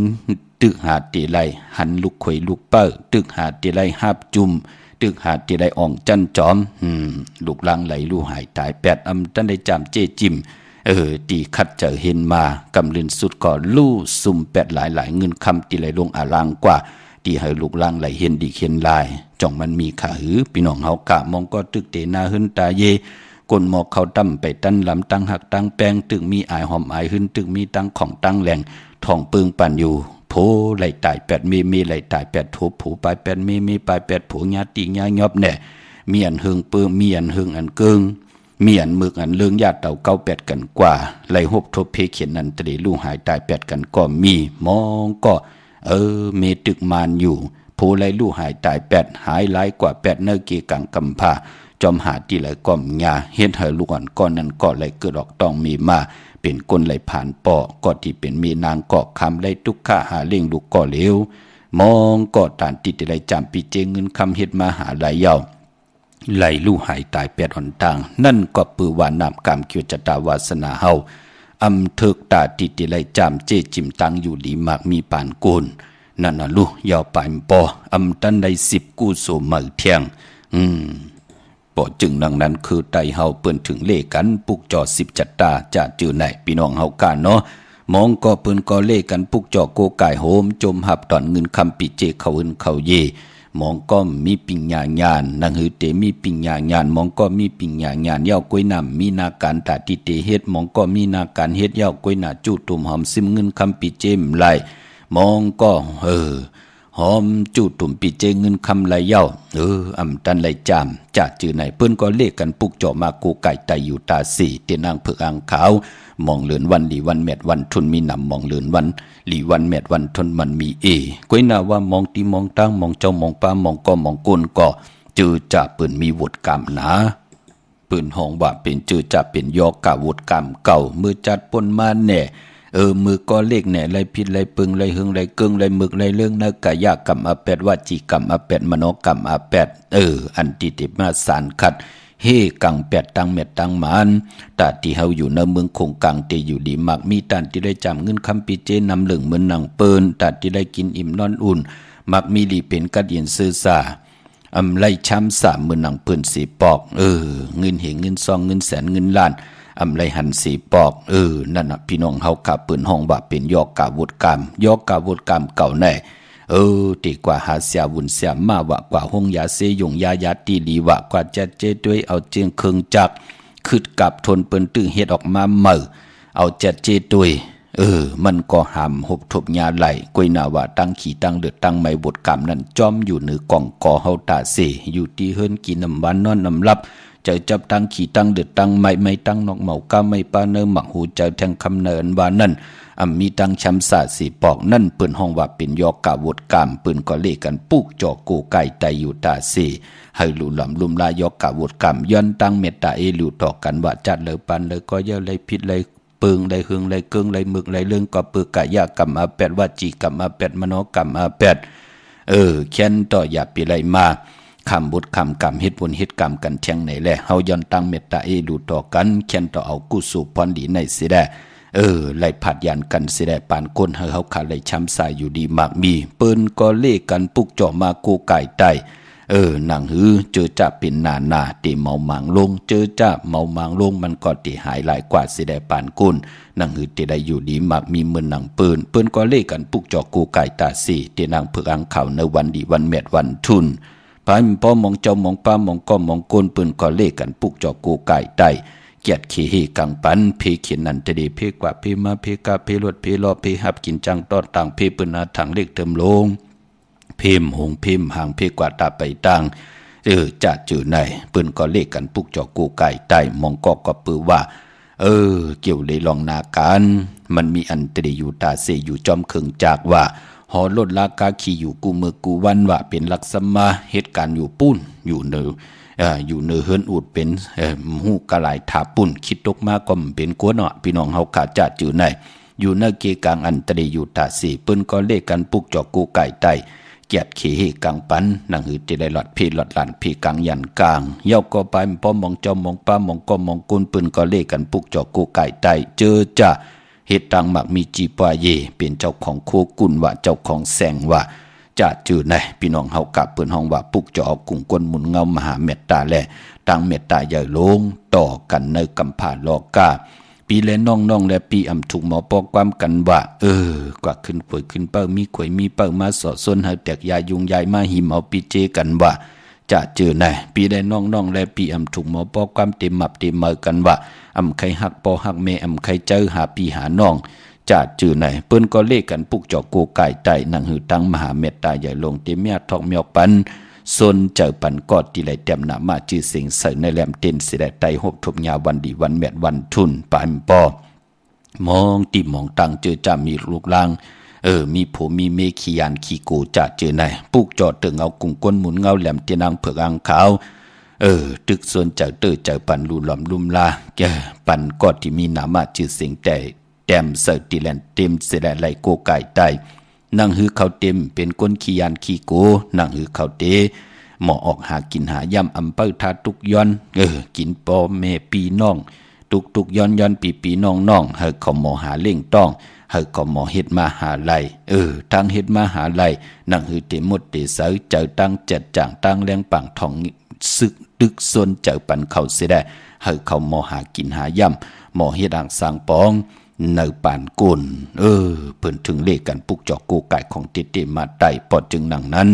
ตึกหาติไหลหันลูกข่อยลูกเป้อตึกหาติไหลหับจุ่มตึกหาติไหลอ่องจันจอมลูกล่างไหลลู่หายตาย8ตันได้จามเจจิมตีคัดเจอเห็นมากำลินสุดก่อลู่ซุ่ม8หลายเงินคำติไหลลงอารางกว่าที่ให้ลูกล่างไหลเห็นดีเห็นลายจ่องมันมีขาหือพี่น้องเฮากะมองก็ตึกเตนาหึนตาเยกนหมอกเขาตั้มไปตั้นลำตั้งหักตั้งแปงตึกมีอายหอมอายหึนตึกมีตั้งของตั้งแหลงทองปึงปั่นอยู่โผไหลตาย8เมไหลตาย8โถผูปลาย8เมปลาย8โผญาติญายอบแน่มีอันหึงปื้มมีอันหึงอันเกิงมีอันมึกอันเลืองญาติเต่าเก้า8กันกว่าไหลหบทบเพเขียนนันตรีลู่หายตาย8กันก็มีมองก็เมตึกมานอยู่ผู้ไหลลู่หายตาย8หายหลายกว่า8เนเกกังกำพาจอมหาที่ไหลก้อมญาเฮ็ดให้ลูกอ่อนก้อนนั้นก็ไหลเกิดออกต้องมีมาเป็นคนไหลผ่านปอก็ที่เป็นมีนางเกาะคำไหลทุกข้าหาเลี้ยงลูกก็เหลวมองก็ตานติดไหลจำปีเจเงินคำเฮ็ดมาหาไหลเยาไหลลู่หายตาย8อ่อนต่างนั่นก็ปือว่านำกรรมเกี่ยวจัตตาวาสนาเฮาเถิกตาติดไหลจำเจจิมตังอยู่ดีมากมีปานโกนนั่นน่ะลูกยาวปานปอตันได้10กู้โสมือเที่ยงปอจึงดังนั้นคือไตเฮาเปิ้นถึงเลกันปุกจอ10จัตตาจะจือไหนพี่น้องเฮากะเนาะมองก็เปิ้นก็เลกันปุกจอโกไก่โหมจมหับตอนเงินคำปิเจเขาอื่นเขาเยมองก็มีปิญญาญาณนังหือเตมีปิญญาญาณมองก็มีปิญญาญาณเย้ากวยนำมีนาการตาติเตเฮ็ดมองก็มีนาการเฮ็ดเย้ากวยหน้าจุตุ่มหอมซิมเงินคำปิเจมไหลมองก็หอมจูตุ่มปีเจเงินคำไหลเย้าตันไหลจามจะจือไหนเปิ้นก็เลขกันปุกจอมากูไก่ไตอยู่ตาสี่เตนางเผือกอ่างขาวมองเลือนวันหลีวันแมดวันทุนมีนำมองเลือนวันหลีวันแมดวันทุนมันมีก้อยหน้าว่ามองตีมองตั้งมองเจ้ามองป้ามองก็มองกุนก็จือจะเปิ้นมีวุฒิกรรมหนาปืนห้องว่าเป็นจือจะเป็นยอกะวุฒิกรรมเก่ามือจัดปนมาแน่มือก็เลขแหน่ไรพิษไรปึงไรหึงไรเกิงไรมึกไรเรื่องนักกายกรรม8วจีกรรม8มโนกรรม8อันติติมาสารขัดเฮกัง8ตังเม็ดตังหมานตาที่เฮาอยู่ในเมืองคงกังเตอยู่ดีมักมีตานที่ได้จำเงินคำปีเจนำเหลืองเหมือนหนังเปิ้นตาที่ได้กินอิ่มนอนอุ่นมักมีลีเป็นกัดเย็นซื่อซาไล่ช้ำ3มือหนังเปิ้นสีปอกเงินเหงเงินซองเงินแสนเงินล้าน อำไรหันสีปอกนั่นน่ะพี่น้องเฮากะเปิ้นห้องว่าเป็นยอกกาวุธกรรมยอกกาวุธกรรมเก่าแน่ตีกว่าหาเสียวุ่นเสียมาว่ากว่าห้องยาเสยงยายาตีลีว่ากว่าจะเจด้วยเอาเจียงเคิงจักขึ้นกับทนเปิ้นตื้อเฮ็ดออกมาเมื่อเอาเจ็ดเจด้วยมันก็หามหบทบยาไหลกวยนาว่าตั้งขี่ตั้งเดือดตั้งไม่บทกรรมนั้นจอมอยู่เหนือกล่องกอเฮาตาเสอยู่ที่เฮิรนกินน้ำหวานนอนน้ำลับเจอจับตั้งขี่ตั้งเดือดตั้งไม่ตั้งนอกเหมากาไม่ปาเนอหมักหูเจอแทงคำเนินว่านั่นมีตั้งช้ำสาสีปอกนั่นเปิ้นห้องว่าเป็นยอกกาบทกรรมเปิ้นก็เลกันปุกจอโกไก่ไตอยู่ตาเสให้หลุหลำลุมลายอกกาบทกรรมย้อนตั้งเมตตาหลุต่อกันว่าจัดเลยปันเลยก็เยอะเลยผิดเลยเปิงเลยหึงเลยเกิงเลยมึกเลยเรื่องก็ปึกกะยากรรมอาแปดวจีกรรมอาแปดมโนกรรมอาแปดเขียนต่ออย่าปีไรมาคำบุตรคำกรรมเฮ็ดบุญเฮ็ดกรรมกันเทียงไหนแหละเฮาย้อนตั้งเมตตาหลุต่อกันเขียนต่อเอากุศลพรดีในสิได้ไล่ผัดยันกันสิได้ปานก้นเฮาขาเลยช้ำสายอยู่ดีมากมีเปิ้นก็เลกันปุกจ่อมากูไก่ไตหนังหือเจอจ่าเป็นนาตีเมาหมางลงเจอจ่าเมาหมางลงมันก็ตีหายหลายกว่าสิได้ปานกุนหนังหือตีได้อยู่ดีมากมีเหมือนหนังปืนก็เล่กันปุกจอกูไก่ตาสีตีนางเผือกอังข่าวในวันดีวันเม็ดวันทุนพายพ่อมองเจ้ามองป้ามองก็มองกุนปืนก็เล่กันปุกจอกูไก่ไตเกียดขี้เฮกังปันเพเขียนนันตะดีเพกว่าเพมาเพกาเพลวดเพลอเพหับกินจังตอดต่างเพปืนนาถังเล็กเติมลงพิมหงพิมหางเพกว่าตาไปตังจะจื่อไหนปืนก็เลขกันปุกจอกูไก่ไตมองก็ปือว่าเกี่ยวเลยลองนาการมันมีอันตรีอยู่ตาเสอยู่จอมเคิงจากว่าหอลดลากาขี่อยู่กูมือกูวันว่าเป็นลักษณะเหตุการณ์อยู่ปุ้นอยู่เนอยู่เนเฮิรนอูดเป็นหูกระไหลถาปุ่นคิดตกมาก็เป็นกัวเนาะพี่น้องเฮาขาจะจื่อไหนอยู่เนเกกลางอันตรีอยู่ตาเสปืนก็เลขกันปุกจอกูไก่ไตเกียดขี้เฮกังปันหนังหือจะได้หลอดพี่หลอดหลานพี่กังยันกลางเย้าก็ไปป้อมมองเจ้ามองป้ามองก็มองกุนปืนก็เล่กันปุกจอกูไก่ไตเจอจะเหตุตังหมักมีจีปาเยเป็นเจ้าของโคกุนว่าเจ้าของแสงว่าจะจื่อไหนพี่น้องเฮากะปืนห้องว่าปุกจอกุ้งก้นหมุนเงามหาเมตตาแลตังเมตตาใหญ่ลงต่อกันในกำผาลอกาปีและน้องและปีถูกหมอปอกความกันว่ากว่าขึ้นป่วยขึ้นเป้ามีข่วยมีเป้ามาสอดส้นหาแตกยายุงยายมาหิมเอาปีเจกันว่าจะเจอไหนปีและน้องและปีถูกหมอปอกความเต็มหมับเต็มเมือกันว่าใครหักปอหักเมใครเจอหาปีหาน้องจะเจอไหนเปิ้นก็เลขกันปุกจอโกไก่ไตหนังหือตั้งมหาเมตตาใหญ่ลงเต็มเมียทองเมียปันซนเจอปันกอดที่ไหลเต็มหนามาจื้อเสียงใส่ในแหลมเต้นสิได้ไตหบทบยาวันดีวันแมดวันทุนปานปอมองติมองตังเจอจะมีลูกลางมีผมมีเมขียานขี้โกจะเจอไหนปุกจอดตึงเอากุ้งก้นหมุนเงาแหลมเตียนางเผือกอังขาวตึกส่วนเจอเจอปันลูหลอมลุ่มลาปันกอดที่มีหนามาจื้อเสียงแต่แต้มเสร์ติแลนเต็มเสได้ไหลโกไก่ไตนางหือเขาเต็มเป็นก้นขี้ยานขี้โกนางหือเขาเตหมอออกหากินหายำเปิ้ลทาตุกย้อนกินปอแม่ปีน้องตุกย้อนปีน้องเฮาเขาหมอหาเล่งต้องเฮาเขาหมอเฮ็ดมาหาไลทางเฮ็ดมาหาไลนางหือเตหมดเตเสาเจอตั้งเจ็ดจ่างตั้งแรงปังทองซึกตึกซนเจอปันเขาเสียได้เฮาเขาหมอหากินหายำหมอเฮ็ดอ่างสร้างปองในป่านกุนเพิ่นถึงเลขกันปุกจอกกูไก่ของเตมาไตปอดจึงหนังนั้น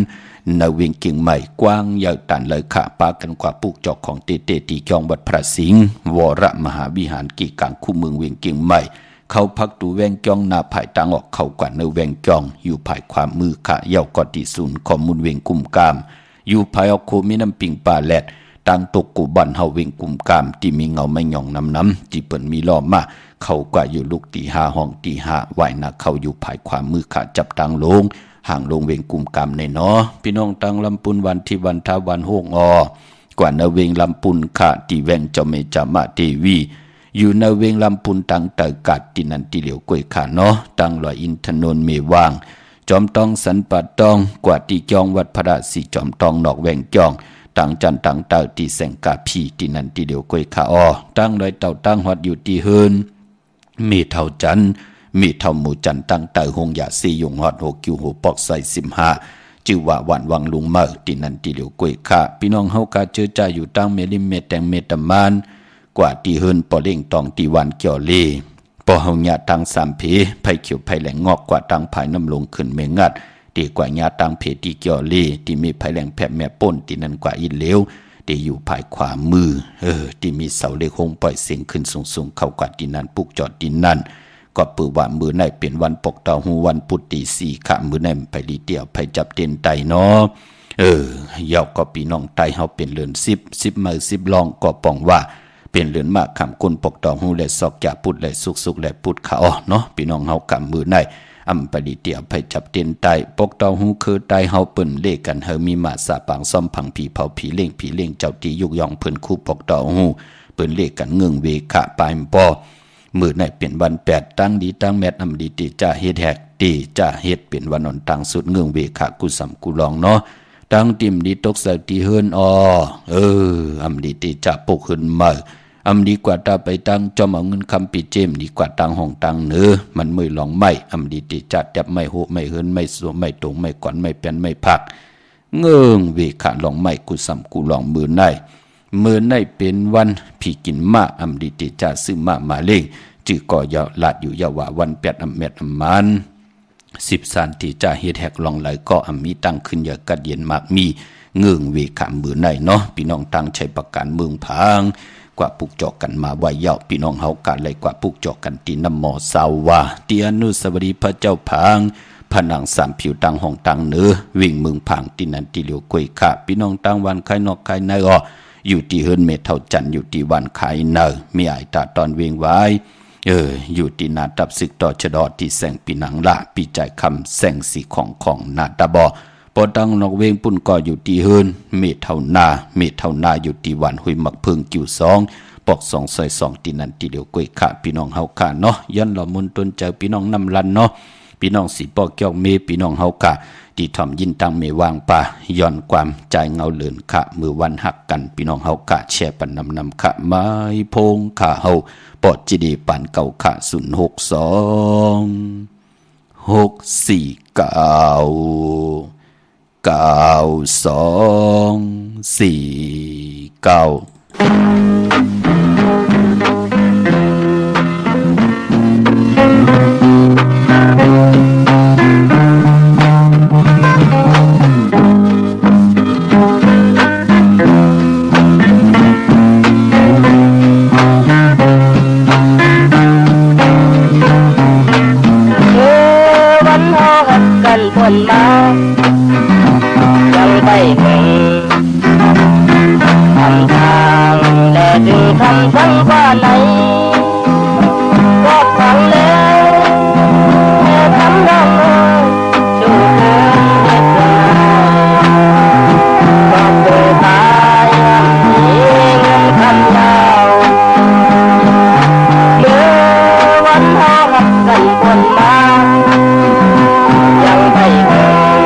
ในเวียงกิ่งใหม่กว้างยาวตันเลยขาปากันกว่าปุกจอกของเตตีจองวัดพระสิงห์วรมหาวิหารกีกังคู่เมืองเวียงกิ่งใหม่เขาพักตูแวงจองนาภายตังออกเข้ากว่าในแวงจองอยู่ภายความมือขาเยาวกอติศูนย์ข้อมูลเวียงกุ่มกามอยู่ภายออกโคมีน้ำปิงป่าแลดตังตกกูบันเฮาเวียงกุ่มกามที่มีเงาไม่หย่องน้ำที่เปิ่นมีล้อมมาเขากว่าอยู่ลูกตีห้าห้องตีห้าไหวนักเขาอยู่ภายความมือขาจับตังลงห่างลงเวงกุมกรรมในเนาะพี่น้องตังลำปุนวันที่วันทาวันโฮงกว่าในเวงลำปุนขาตีแวงเจ้าเมจามาเทวีอยู่ในเวงลำปุนตังเตกัดตินันติเหลียวกวยขาเนาะตังลอยอินทนนเมวางจอมตองสันปัดตองกว่าตีจองวัดพระราศีจอมตองนอกแวงจองตังจันตังเต่าตีแสงกาพีตินันติเหลียวกวยขาตังลอยเต่าตังหอดอยู่ตีเฮินมีเท่าจันมีเท่าหมูจันตั้งเต่าหงยาซียงฮอด6 คิวหูปอกใส่15จื่อว่าวันวังลุงเมื่อตินันติเหลียวกวยขาพี่น้องเฮากาเจอใจอยู่ตั้งเมลิเมตแตงเมตมาน กว่าตีเฮินปอเล่งตองตีวันเกี่ยวเล่ปอเฮาญาตังสามเพไผเขียวไผแหลงงอกกว่าตังภายน้ำลงขึ้นเมงัดดีกว่าญาตังเพตีเกี่ยวเล่ที่มีไผแหลงแผบแม่ป่นที่นั่นกว่าอินเลวที่อยู่ภายขวามือที่มีเสาเล็กคงปล่อยเสียงขึ้นสูงๆเข้ากว่าที่นั่นปุกจอดที่นั่นก็ปือว่ามือในเป็นวันปกเตาหูวันพุธตีสี่ขะมือในไปลีเตียวไปจับเต็นไตเนาะยาวก็พี่น้องไตเฮาเป็นเลือน10มือ10ลองก็ป้องว่าเป็นเลือนมากคำกุนปกเตาหูและซอกจ่าพุดและสุกและพุดขาเนาะพี่น้องเฮากำมือในไปลีเตียวไปจับเต็นไตปกเตาหูคือไตเฮาเปิ้นเลกันเฮามีมาสาปางซ่อมผังผีเผาผีเล่งเจ้าตียุกยองเพิ่นคู่ปกเตาหูเปิ้นเลกันเงืองเวขะปลายปอมือในเป็นวัน8ตั้งดีตั้งแมทดีติจ่าเฮ็ดแหกตีจ่าเฮ็ดเป็นวันนอนตังสุดเงืองเวขะกุสำกุลองเนาะตั้งติมดีตกใส่ตีเฮินดีติจ่าปกขึ้นมาดีกว่าตาไปตั้งจอมเอาเงินคำปีเจมดีกว่าตังห้องตังเนื้อมันมือลองไม่ดีติจ่าจับไม่โหไม่เฮินไม่สัวไม่ตรงไม่ก่อนไม่เป็นไม่พักเงืองเวขะลองไม่กุสำกุลองมือในเป็นวันผีกินมาดีติจ่าซื้อมาเล่งจื่อก่อยาวลาดอยู่ยาวาวัน8เม็ดมัน10สันที่จะเฮ็ดแหกลองไหลก็มีตั้งขึ้นอย่ากัดเย็นมากมีเงื่องเวขามมือในเนาะพี่น้องตั้งใช้ประกันเมืองพังกว่าปุกจอกกันมาไว้ยาวพี่น้องเฮากันเลยกว่าปุกจอกกันตีน้ำหมอสาวาตีอนุสาวรีย์พระเจ้าพังผนังสามผิวตั้งห้องตั้งเนื้อวิ่งเมืองพังตีนันตีเหลียวกวยขาพี่น้องตั้งวันใครนอกใครในอยู่ที่เฮิรนเมเท่าจันอยู่ที่วันขายเนอมีไอตาตอนเวงไว้อยู่ที่นาตับศึกต่อชะดอที่แสงปีหนังละปีใจคำแสงสีของนาตาบอปอตังนอกเวงปุ่นก็อยู่ที่เฮิรนเมเท่านาอยู่ที่วันหุยมักเพิงกิ่ว2ปอก2ซอย2ที่นั่นที่เดียวกวยขาพี่น้องเฮาขาเนาะยันหล่อมุนต้นเจอพี่น้องนำลันเนาะพี่น้องสีปอกเกี่ยวเมพี่น้องเฮาขาที่ทำยินตังเมวางป่าย้อนความใจเงาเลือนขะมือวันหักกันพี่น้องเฮากะแช่ปันนำขะไม้พงขะเฮาปอดจีดีปันเก่าขะคนมายังไม่เห็นทำทางและจึงทำทั้งว่าไหนก็ฟังแล้วแม่ทำได้ชูเกินเด็ดดายก็เกิดตายเองคำยาวเมื่อวันหาหักกันคนมายังไม่เห็น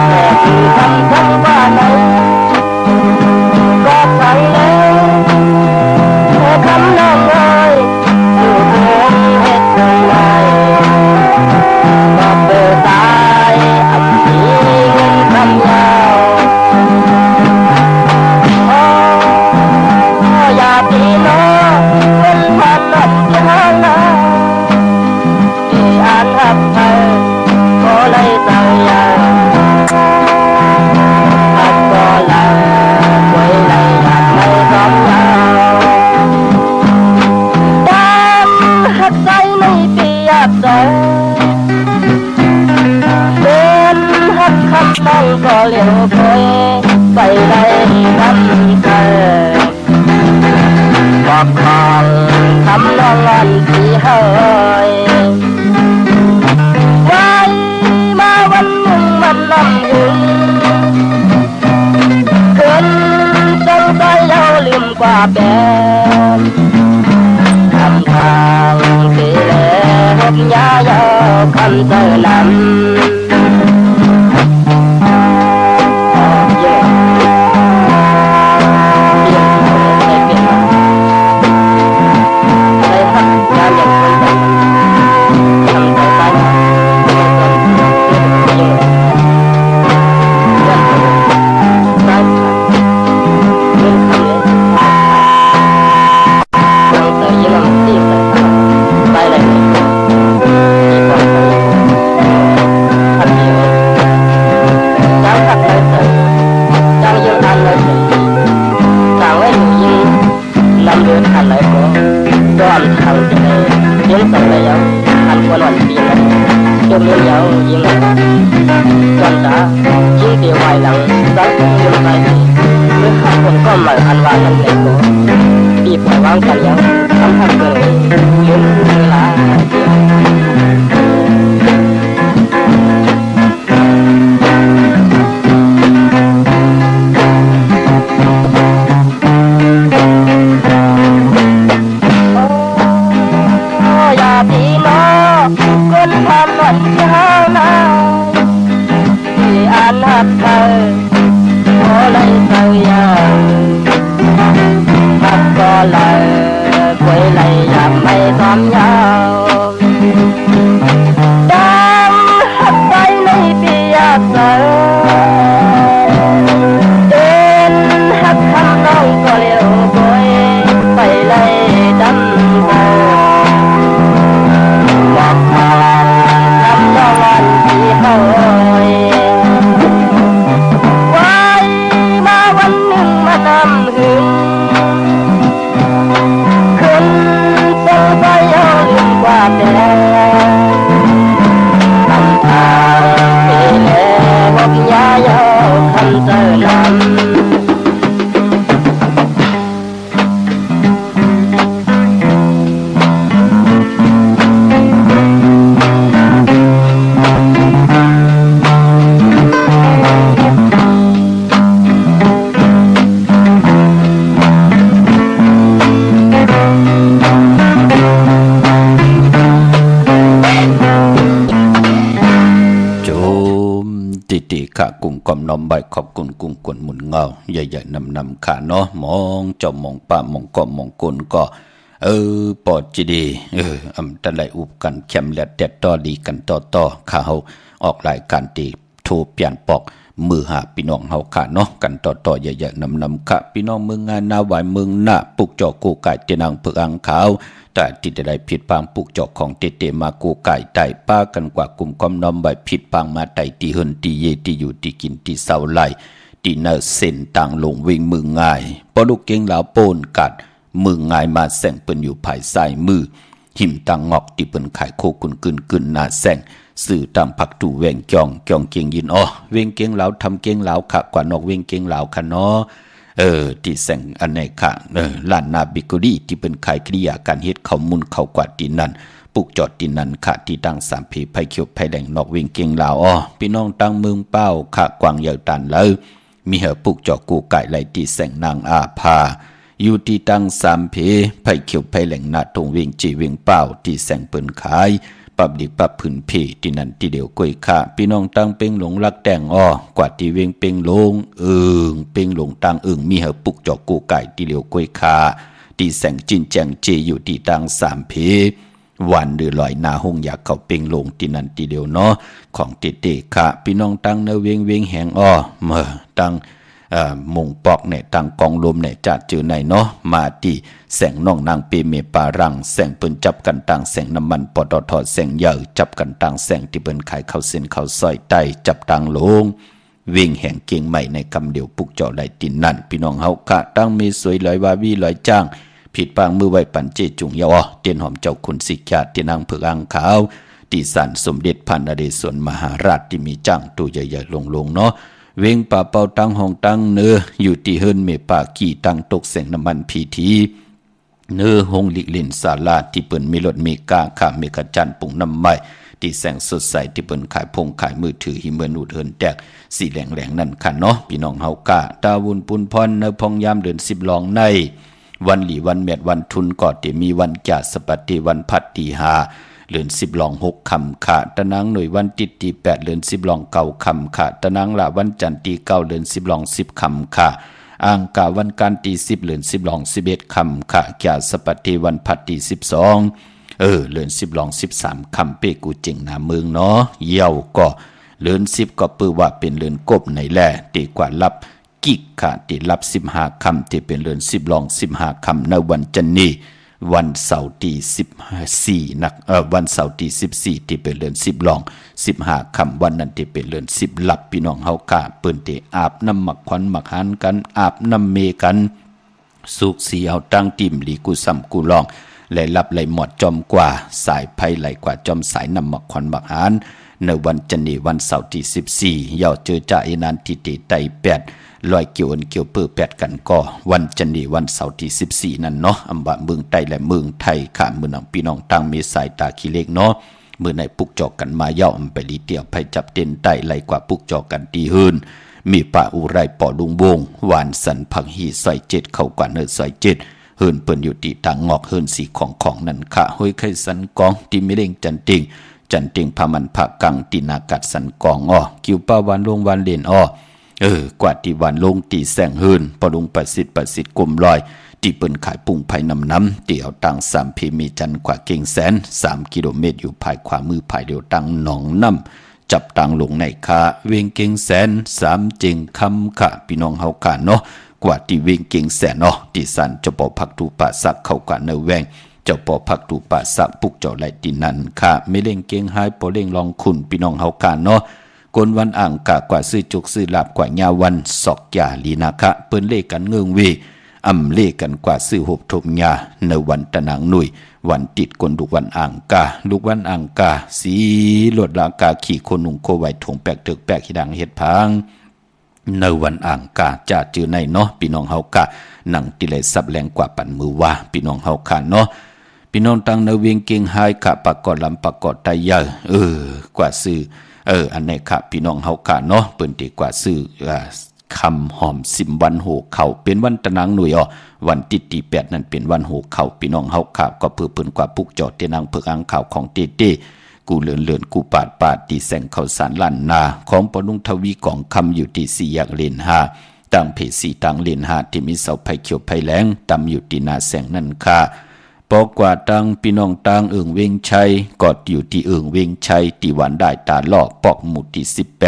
แต่ที่ทำทั้งว่าไหนก็ฟังแล้วแค่คำน้องเลยอยู่เพียงเหตุใดก็เปิดตายมีเงินคำยาวอย่าตีน้องเป็นพันนับที่หานาอ่านหับเธอก็เลยสั่งยาหับก็ลาไว้เลยอยากไม่ซ้อมยาวตามหักใจไม่เปียกใจเป็นหักคำนั่งก็เลี้ยวไปไปเลยทำเธอบอกคองคำน้องอันที่เฮยมาวันหนึ่งมันลำหึงเกินจังใจเราลืมกว่าแบนทำทางสีแลหกยายาคำเจอนำค đêm lên nhau yên con đã chiến tiêu hoài lặng rất nhiều tay với hai con có mở ăn vào lần này của đi phải vang cảnh nhau thăm thăm cười những người làค่ะกุ้งกอมน้อมใบขอบคุณกุ้งกวนหมุนเงาใหญ่ๆนำขาเนาะมองเจ้ามองป่ามองกอมมองกลก็ปอดจีดีอำตะไลอุบกันแคมและแดดต่อดีกันต่อข้าเฮาออกรายการตีโทรเปลี่ยนปอกมือหาพี่น้องเฮาค่ะเนาะกันต่อใหญ่ๆนำค่ะพี่น้องเมืองงานนาหวายเมืองหน้าปุกจอกูไก่เตนังเพืออังขาวแต่ที่ได้ผิดปางปุกจอกของเตมากูไก่ไต่ป้ากันกว่ากลุ่มกอมน้อมใบผิดปางมาไต่ตีเฮินตีเยตีอยู่ตีกินตีเศร้าไหลตีเนอเส้นต่างลงวิ่งมือง่ายปอลูกเก่งเหลาโปนกัดมือง่ายมาแสงเปิ้นอยู่ภายใต้มือหิมตังงอกที่เปิ้นขายโคกุนกึนหน้าแสงสื่อตามผักตู่แวงจองเกียงยินเวงเก่งเหลาทำเก่งเหลาขะกว่านอกเวงเก่งเหลาค่ะเนาะที่แสงอันไหนค่ะล้านนาบิกุดีที่เป็นขายกิริยาการเฮ็ดเขามุนเขากวาดดินนั้นปลูกจอดดินนั้นค่ะที่ตั้งสามผีไผ่เขียวไผ่แดงนอกเวงเก่งลาวพี่น้องตั้งเมืองเป้าค่ะกวางเหยาตันเลยมีเหอปลูกจอดกูไก่ไหลที่แสงนางอาภาอยู่ที่ตั้งสามผีไผ่เขียวไผ่แหลงนาตรงเวงจีเวงเป้าที่แสงเปิ้นขายปับดิปับผืนเพที่นั่นที่เดียวก้อยค่ะพี่น้องตั้งเป่งหลงรักแต่งกว่าที่เวงเป่งหลงเป่งหลงตั้งมีเหอปุกจอกกูไก่ที่เดียวก้อยค่ะที่แสงจินแจงเจอยู่ที่ตั้งสามเพวันหรือลอยนาหงอยากเขาเป่งหลงที่นั่นที่เดียวเนาะของเตค่ะพี่น้องตั้งเนเวงแหงเมื่อตั้งมงปอกเนี่ยตั้งกองลมเนี่ยจัดจือในเนาะมาที่แสงน้องนางเปเมปารังแสงเปิ้นจับกันต่างแสงน้ำมันปตทแสงเหยาจับกันต่างแสงที่เปิ้นขายข้าวเส้นข้าวซอยไตจับต่างลงวิ่งแห่งเก่งใหม่ในกำเดียวปุกเจาะไหลตินนั่นพี่น้องเฮากะตั้งมีสวยลอยวาวีลอยจ้างผิดปางมือไว้ปันเจจุงยาวเตียนหอมเจ้าคุณสิกาเตียนางเผือกอังขาวที่สันสมเด็จพันนเรศวรมหาราชที่มีจ้างตัวใหญ่ๆลงเนาะเวงป่าเป่าตั้งห้องตั้งเนื้ออยู่ที่เฮิรนเมป่าขี่ตั้งตกแสงน้ำมันพีทีเนื้อหงลิกลินศาลาที่เปิ้นมีรถเมกาข้าเมกะจันปุ่งน้ำไม้ที่แสงสดใสที่เปิ้นขายพงขายมือถือหิเมือนอุดเฮิรนแตกสีแหลงนั่นค่ะเนาะพี่น้องเฮากะตาวุนปุนพรเนื้อพองยามเดิน10ลองในวันหลีวันเม็ดวันทุนก่อที่มีวันจ่าสปฏิวันพัดตีหาเลือน10ลอง6คำค่ะตะนังหน่วยวันติดตี8เลือน10ลอง9คำค่ะตะนังละวันจันทร์ตี9เลือน10ลอง10คำค่ะอ่างกาวันการตี10เลือน10ลอง11คำค่ะจ่าสปฏิวันพัดตี12เลือน10ลอง13คำเป้กูเจ๋งหน้าเมืองเนาะเยี่ยวก็เลือน10ก็ปือว่าเป็นเลือนกบในแลตีกว่ารับกิกค่ะตีรับ15คำที่เป็นเลือน10ลอง15คำในวันจันทร์นี้วันเสาร์ที่14นักวันเสาร์ที่14ที่เป็นเดือน10ลอง15ค่ำวันนั้นที่เป็นเดือน10ลับพี่น้องเฮากะเปิ้นเตอาบน้ำหมักควันหมักหันกันอาบน้ำเมกันสุกสีเอาตั้งติ่มหลีกูซ้ำกูลอง และรับไหลหมดจอมกว่าสายไผ่ไหลกว่าจอมสายนำหมักควันหมักหานในวันจันทร์วันเสาร์ที่14ยาวเจอจ่าเอนันทิติไต8ลอยเกี่ยวอันเกี่ยวเปื้อ8กันก็วันจันทร์วันเสาร์ที่14นั่นเนาะอำบะเมืองใต้และเมืองไทยข้ามเมืองพี่น้องต่างมีสายตาขี้เล็กเนาะเมื่อในปุกจอกกันมาเย่าอำไปลีเตียวไผจับเต้นใต้ไหลกว่าปุกจอกกันตีหืนมีป่าอุไรปอลุงวงหวานสันผักหีซอย7เข้ากว่าเนิดซอย7เฮินเปิ้นอยู่ที่ทางงอกเฮินสีของนั่นค่ะห้อยไข่สันกองที่ไม่เร่งจันติงพามันผักกังตินากัดสันกองอ้อคิวป้าวันลงวันเล่นอ้อกว่าที่วันลงตีแสงเฮินปอลุงประสิทธิ์กลมลอยที่เปิ้นขายปุ่งไผ่น้ำเตี่ยวตัง3 เพมีจันกว่าเก่งแสน3 กิโลเมตรอยู่ภายขวามือภายเดียวตังหนองน้ำจับตังลงในคาเวงเก่งแสน3เจงคำค่ะพี่น้องเฮากันเนาะกว่าที่เวงเก่งแสนเนาะที่สันเจ้าปอพักตูป่าสักเข้ากันในแวงเจ้าปอพักตูป่าสักปุกเจ้าไหลตินันค่ะไม่เล่งเก่งหายปอเล่งลองคุณพี่น้องเฮากันเนาะกนวันอ่างกะกว่าซื้อจุกซื้อลาบกว่าญาวันศอกยาลีนาคะเปิ้นเลขกันเงืองเวอำเลขกันกว่าซื้อหบทมญาในวันตะนางหนุ่ยวันติดกนลูกวันอ่างกาลูกวันอ่างกาสีหลดลากาขี่คนนุ่งโคไว้ถงแปกตึกแปกขี้ดังเฮ็ดพังในวันอ่างกาจะเจอในเนาะพี่น้องเฮากะหนังติเลยสับแรงกว่าปั่นมือว่าพี่น้องเฮาค่ะเนาะพี่น้องตังในเวียงเก่งหายกะปะกอดลำปะกอดไตยกว่าซื้ออันนี้ค่ะพี่น้องเฮากะเนาะเปิ้นติกว่าซื้อคำหอมสิมวันโหเขาเป็นวันตะนางหน่วยวันติดที่8นั่นเป็นวันโหเขาพี่น้องเฮาข่าวก็เพื่อเปิ้นกว่าปุกจอดเตนางเพิกอังข่าวของเต้กูเลื่อนกูปาดตีแสงเข้าสารล้านนาของปนุงทวีกองคำอยู่ที่4แยกเลน5ตั้งเพจ4ตั้งเลน5ที่มีเสาไผ่เขียวไผ่แหลงตำอยู่ที่นาแสงนั่นค่ะปอกว่าตั้งพี่น้องตั้งเวงชัยกอดอยู่ที่เวงชัยที่วันได้ตาล่อปอกหมู่ที่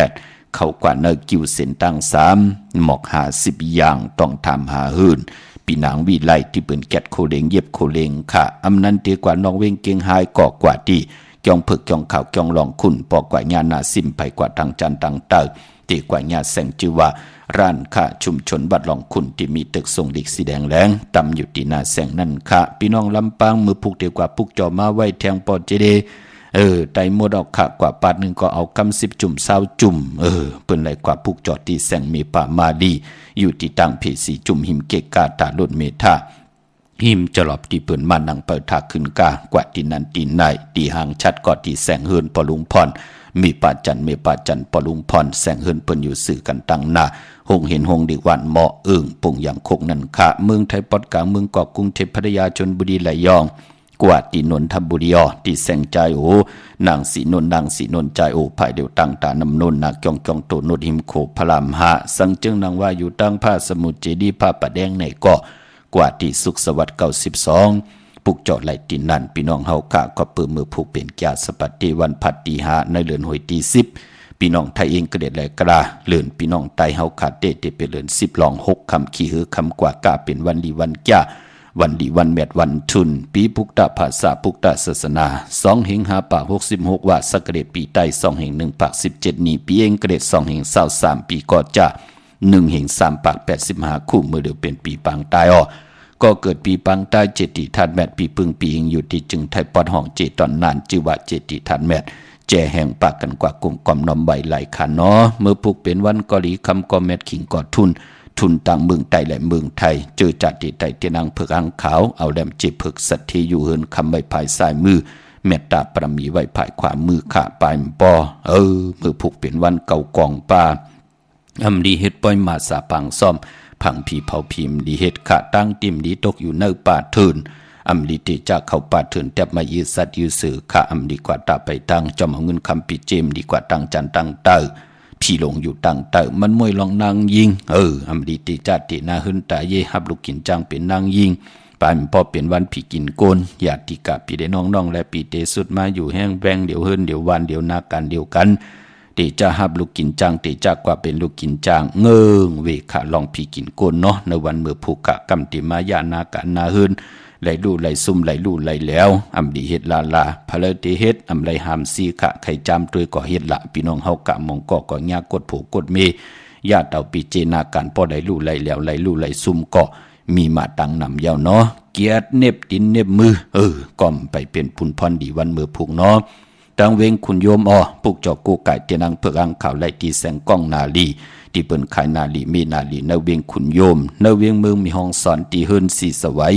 18เข้ากว่าเนกิวเส้นตั้ง3หมอก50อย่างต้องทำหาหื่นปีนางวิไลที่เปิ้นแกดโคเลงเย็บโคเลงค่ะอำนั้นเตกว่าน้องเวงเก่งหายก่อกว่าที่จองเพิกจองข่าวจองลองคุณปอกกว่าญาณาซิมไปกว่าทางจันตังเตอเตกว่าญาแสงจือว่าร้านค้าชุมชนบัดลองคุณที่มีตึกทรงดิกสีแดงแรงตำอยู่ที่นาแสงนั่นค่ะพี่น้องลำปางมือผูกเดียวกว่าผูกจอมาไว้แทงปอเจเดไตหมดออกขะกว่าปาด1ก็เอากำ10จุ่ม20จุ่มเปิ้นไหลกว่าผูกจอดที่แสงมีป่ามาดีอยู่ที่ตั้งเพ4จุ่มหิมเกกาตาลดเมธาหิมจะหลบที่เปิ้นมานั่งเปิดทาขึ้นกากว่าที่นั้นที่ไหนที่ห่างชัดก็ที่แสงเฮินปอลุงพรมีป่าจันปอลุงพรแสงเฮินเปิ้นอยู่สื่อกันตั้งหน้าหงเห็นหงดีวันเหมาะปุ่งอย่างคงนั่นค่ะเมืองไทยปอดกลางเมืองเกาะกรุงเทพพัทยาชลบุรีไหลยองกว่าที่นนทบุรีที่แสงใจนางสีนนใจภายเดียวตั้งตานำนนนักจองโตนดหิมโขพลาม5สังจึงนางว่าอยู่ตั้งผ้าสมุทรเจดีย์ผ้าประแดงในเกาะกว่าที่สุขสวัสดิ์92ปุกจอดไหลตินั่นพี่น้องเฮากะก็เปิดมือผูกเป็นแก่สปัตติวันพัดตี5ในเดือนหวยที่10พี่น้องไทยเองก็เด็ดแลกราเลื่อนพี่น้องไตเฮาขาดเตเป็นเดือน10ลอง6คำขี้หือคำกว่ากะเป็นวันดีวันแก่วันดีวันแมดวันทุนปีพุกตะภาษาพุกตะศาสนา2 หิงหาปาก66ว่าสักเดชปีใต้2 หิง1ปาก17นี้ปีเองกระเดช2 หิง23ปีก็จะ1 หิง3ปาก85คู่มือเดียวเป็นปีปังตายก็เกิดปีปังใต้เจติธาตุแมดปีพึ่งปีอิงอยู่ที่จึงไทยปอดห้องเจตอนนานจิวะเจติธาตุแมดแจแห่งปากกันกว่ากลุ่มกอมนอมใบไหลขันเนาะเมื่อพุกเป็นวันกอลีคำกอมแมดขิงกอดทุนต่างเมืองไทยและเมืองไทยเจอจัดที่ไทยเตียนังเพิกอังขาวเอาแหลมจีเพิกสัตทีอยู่เฮินคำใบภายซ้ายมือเมตตาประมีไว้ภายขวามือขาปลายปอมือพุกเป็นวันเก่ากองป่าอำดีเฮ็ดป้อยมาสาปังซ่อมพังผีเผาพิมพ์ดีเฮ็ดขาตั้งติ่มดีตกอยู่เนื้อป่าเถินอำดีติจากเข้าป่าเถินแทบมายืดสัตว์ยืดสื่อขาอำดีกว่าตาไปตั้งจอมเอาเงินคำปีเจมดีกว่าตั้งจันตั้งเตอพี่ลงอยู่ตั้งเตอมันมวยลองนางยิงอำดีติจัดตินาหึนตาเยฮับลูกกินจังเป็นนางยิงปานพอเป็นวันผีกินโกนญาติกะพี่ได้น้องๆและปีเตสุดมาอยู่แห้งแบงเดี๋ยวเฮินเดี๋ยววันเดี๋ยวนากันเดียวกันติจะฮับลูกกินจังติจะกว่าเป็นลูกกินจางเงิงเวขะลองผีกินโกนเนาะในวันมือผูกกะกำติมายานากันนาเฮินไหลลู่ไหลซุ่มไหลลู่ไหลแล้วอำดีเฮ็ดลาพะเลติเฮ็ดอำไหลหามซีขะไข่จามตวยก่อเฮ็ดละพี่น้องเฮากะมองก่อยากดผูกดเมญาติเอาปีเจนากันพอไหลลู่ไหลแล้วไหลลู่ไหลซุ่มเกาะมีมาตังนำยาวเนาะ เกียรติเน็บดินเน็บมือก่อมไปเป็นพุนพรดีวันมือผูกเนาะดังเวงคุณโยมปุกจอกกูไก่เตียนังเพิกอังข่าวไล่ตีแสงกล้องนาลีที่เปิ้นขายนาลีมีนาลีเนเวงคุณโยมเนเวงเมืองมีห้องสอนตีเฮิรนสีสวัย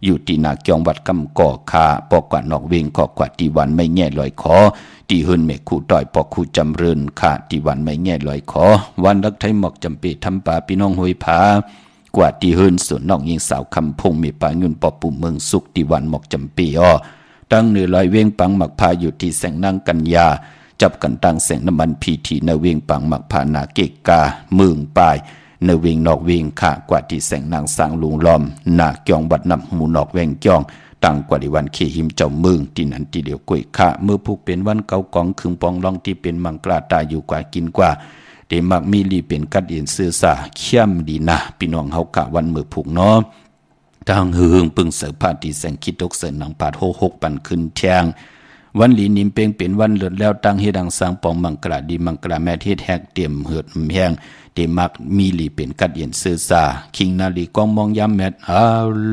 อยู่ที่นาเกียงวัดกำก่อคาปอกกว่านอกเวงขอกว่าตีวันไม่แง่ลอยคอตีเฮิรนเมฆูต่อยปอกคูจำเริญขาตีวันไม่แง่ลอยคอวันรักไทยหมอกจำปีทำป่าพี่น้องห้วยผากว่าตีเฮิรนส่วนน้องยิงสาวคำพงมีป่าเงินปอปุ่มเมืองสุขตีวันหมอกจำปีตั้งเหนือลอยเวงปังหมักพาอยู่ที่แสงนางกัญญาจับกันตั้งแสงน้ำมันพีทีเนเวงปังหมักพานาเกกาเมืองปลายเนเวงนอกเวงขากว่าที่แสงนางสางลุงลอมนาเกียงบัดนำหมูนอกแวงเกียงตั้งกว่าในวันเขหิมเจ้าเมืองที่นั้นที่เดียวกุยข้าเมื่อผูกเป็นวันเก่ากองคึงปองลองที่เป็นมังกราตาอยู่กว่ากินกว่าเดมักมีลีเป็นกัดเอ็นซื่อสาเข้มดีนะพี่น้องเฮากะวันมือผูกเนาะทางหึงปึงเสือพาที่แสงคิดตกเสือหนังปาด6ปันขึ้นแทงวันหลีนิมเปงเป็นวันเลือดแล้วตั้งเฮดังสร้างปองมังกราดีมังกราแม่เทศแหกเตรียมเหือดแห้งเดมักมีลีเป็นกัดเย็นซื่อซาคิงนาลีกองมองยามแมด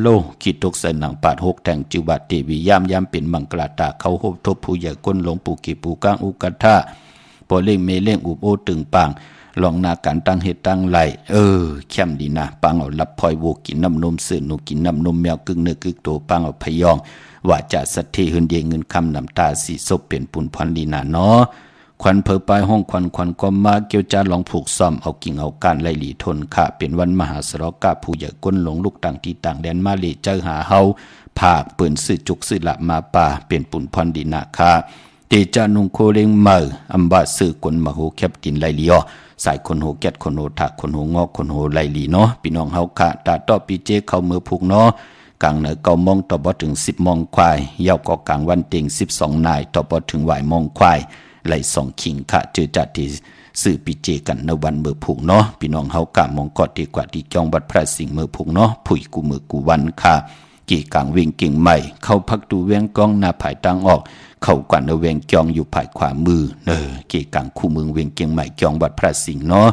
โลคิดตกเสือหนังปาด6แทงจิวัดเทวียามเป็นมังกราตาเขาโหบทบผู้ใหญ่ก้นหลงปูกีปูก้างอุกัทธาพอเล่งเมเล่งอุบโอตึงปังลองนาการตั้งเหตุตั้งไหลเข้มดีนะปังเอาลับพลอยโวกินน้ำนมสื่อหนูกินน้ำนมแมวกึ่งเนื้อกึ่งโตปังเอาพยองว่าจะสัตเทหืนเดเงินคำน้ำตาสีศพเป็นปุนพันลีนาเนาะควันเพอปลายห้องควันก็มาเกี่ยวจาลองผูกซ่อมเอากิ่งเอาการไล่หลีทนค่ะเป็นวันมหาสรกาผู้ใหญ่ก้นหลงลูกต่างที่ต่างแดนมาเลเจอหาเฮาผากเปิ่นสื่อจุกสื่อละมาป่าเป็นปุนพันลีนาค่ะเตจานุงโคเลงเมออัมบาสื่อกลมโหแคบดินไล่ลีสายคนโหแกดคนโหถักคนโหงอกคนโหไลลีเนาะพี่น้องเฮาค่ะตาต่อปีเจเข้ามือผูกเนาะกลางเหนือ9 โมงต่อบ่ถึง10 โมงควายยาวก็กลางวันเต็ง12 นายต่อบ่ถึงบ่ายโมงควายไหล2ขิงค่ะเจอจัดที่สื่อปีเจกันในวันมือผูกเนาะพี่น้องเฮากะมองกอดดีกว่าที่จองวัดพระสิงห์มือผูกเนาะผุยกูมือกูวันค่ะกี่กลางวิ่งเก่งใหม่เข้าพักดูเวียงกองหน้าผายตั้งออกเข้ากว่าในเวียงจองอยู่ภายขวามือกี่กลางคู่เมืองเวียงเก่งใหม่จองวัดพระสิงห์เนาะ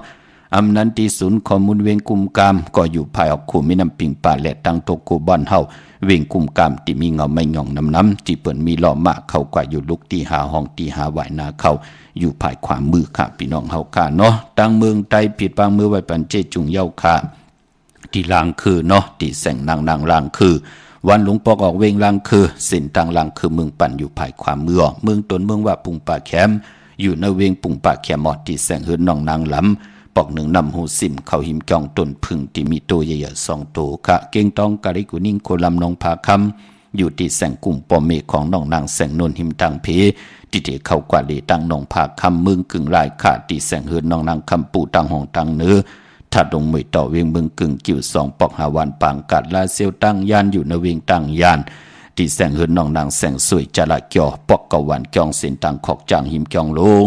อำนันตีศูนย์ข้อมูลเวียงกุมกามก็อยู่ภายออกคู่มีน้ำปิงป่าและตั้งโตกูบอนเฮาเวียงกุมกามที่มีเงาไม่หย่องน้ำที่เปิ่นมีล้อมะเข้ากว่าอยู่ลุกตีหาห้องตีหาไหวนาเข้าอยู่ภายขวามือค่ะพี่น้องเฮาค่ะเนาะตั้งเมืองไตผิดปางมือไว้ปันเจจุงเย้าค่ะที่ลางคือเนาะที่แสงนางลางคือวันหลวงปอกออกเวงลังคือเส้นต่างลังคือเมืองปั่นอยู่ภายขวามือเมืองตนเมืองว่าปุงป่าแคมอยู่ในเวงปุงป่าแคมอดที่แสงเฮือนน้องนางลำปอกหนึ่งนำหูสิมเข้าหิมจองต้นพึ่งที่มีตัวใหญ่ๆ2 ตัวกะเก่งตองกะริกุนิ่งโคลำนองผาคำอยู่ที่แสงกลุ่มปอมเมฆของน้องนางแสงนนหิมทางเพที่ที่เข้ากว่าเลตั้งน้องผาคำเมืองกึ่งลายขาที่แสงเฮือนน้องนางคำปูตั้งห้องตั้งเนื้อถ้าลงมือต่อเวียงเมืองกึ่งกิ่ว2 ปอกหาวันปางกัดลาเซียวตั้งยานอยู่ในเวียงตั้งยานที่แสงเฮือนน้องนางแสงสวยจละเกี่ยวปอกกะวันจองเส้นตั้งขอกจางหิมจองลง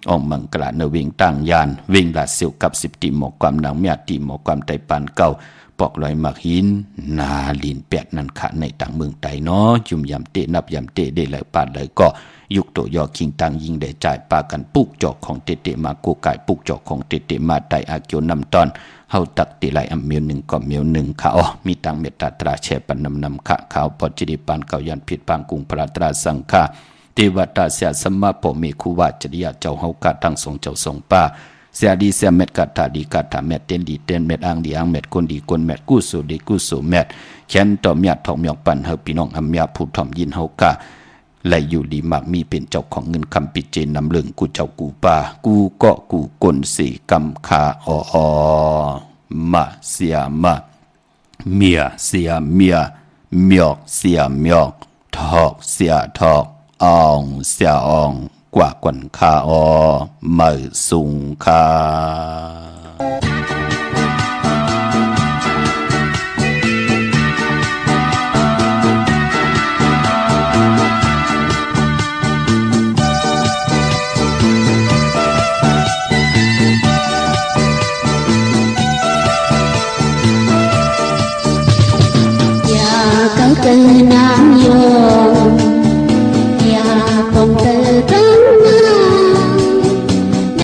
ออกมังกลาในเวียงตั้งยานเวียงลาเซียวกับ10 ตีหมอกความนางเมียตีหมอกความไตปานเก่าปอกลอยหมักหินนาลินแปดนันขะในต่างเมืองไตเนาะจุ่มยำเตะนับยำเตะได้เลยปาดเลยก็ยุกโตยอคิงตังยิงได้จ่ายปากันปุกจอกของเตเตมากูกายปุกจอกของเตเตมาไตอาเกียวนำตอนเฮาตักติไหลอำเมียว1ก็เมียว1ค่ะมีตังเมตตาตราแชปันนำขะขาวปอจิริปานเก่ายันผิดปางกุงพระตราสังฆาเทวตาเสียสมมาโปเมคุวาจริยาเจ้าเฮากะทั้งสองเจ้าสองป้าเสียดีเสียเม็ดกัดถาดีกัดถาเม็ดเต้นดีเต้นเม็ดอ่างดีอ่างเม็ดคนดีคนเม็ดกู้สู่ดีกู้สู่เม็ดแขนต่อเมียทองเมียปั่นเฮาพี่น้องอำเมียผู้ถ่อมยินเฮากะไหลอยู่ดีมากมีเป็นเจ้าของเงินคำปิเจนนำเรื่องกูเจ้ากูป่ากูเกาะกูกลสีกำคามาเสียมาเมียเสียเมียเมียกเสียเมียกทอกเสียทอกอ่องเสียอ่องกว่ากวนคามือสูงคาcần nam vô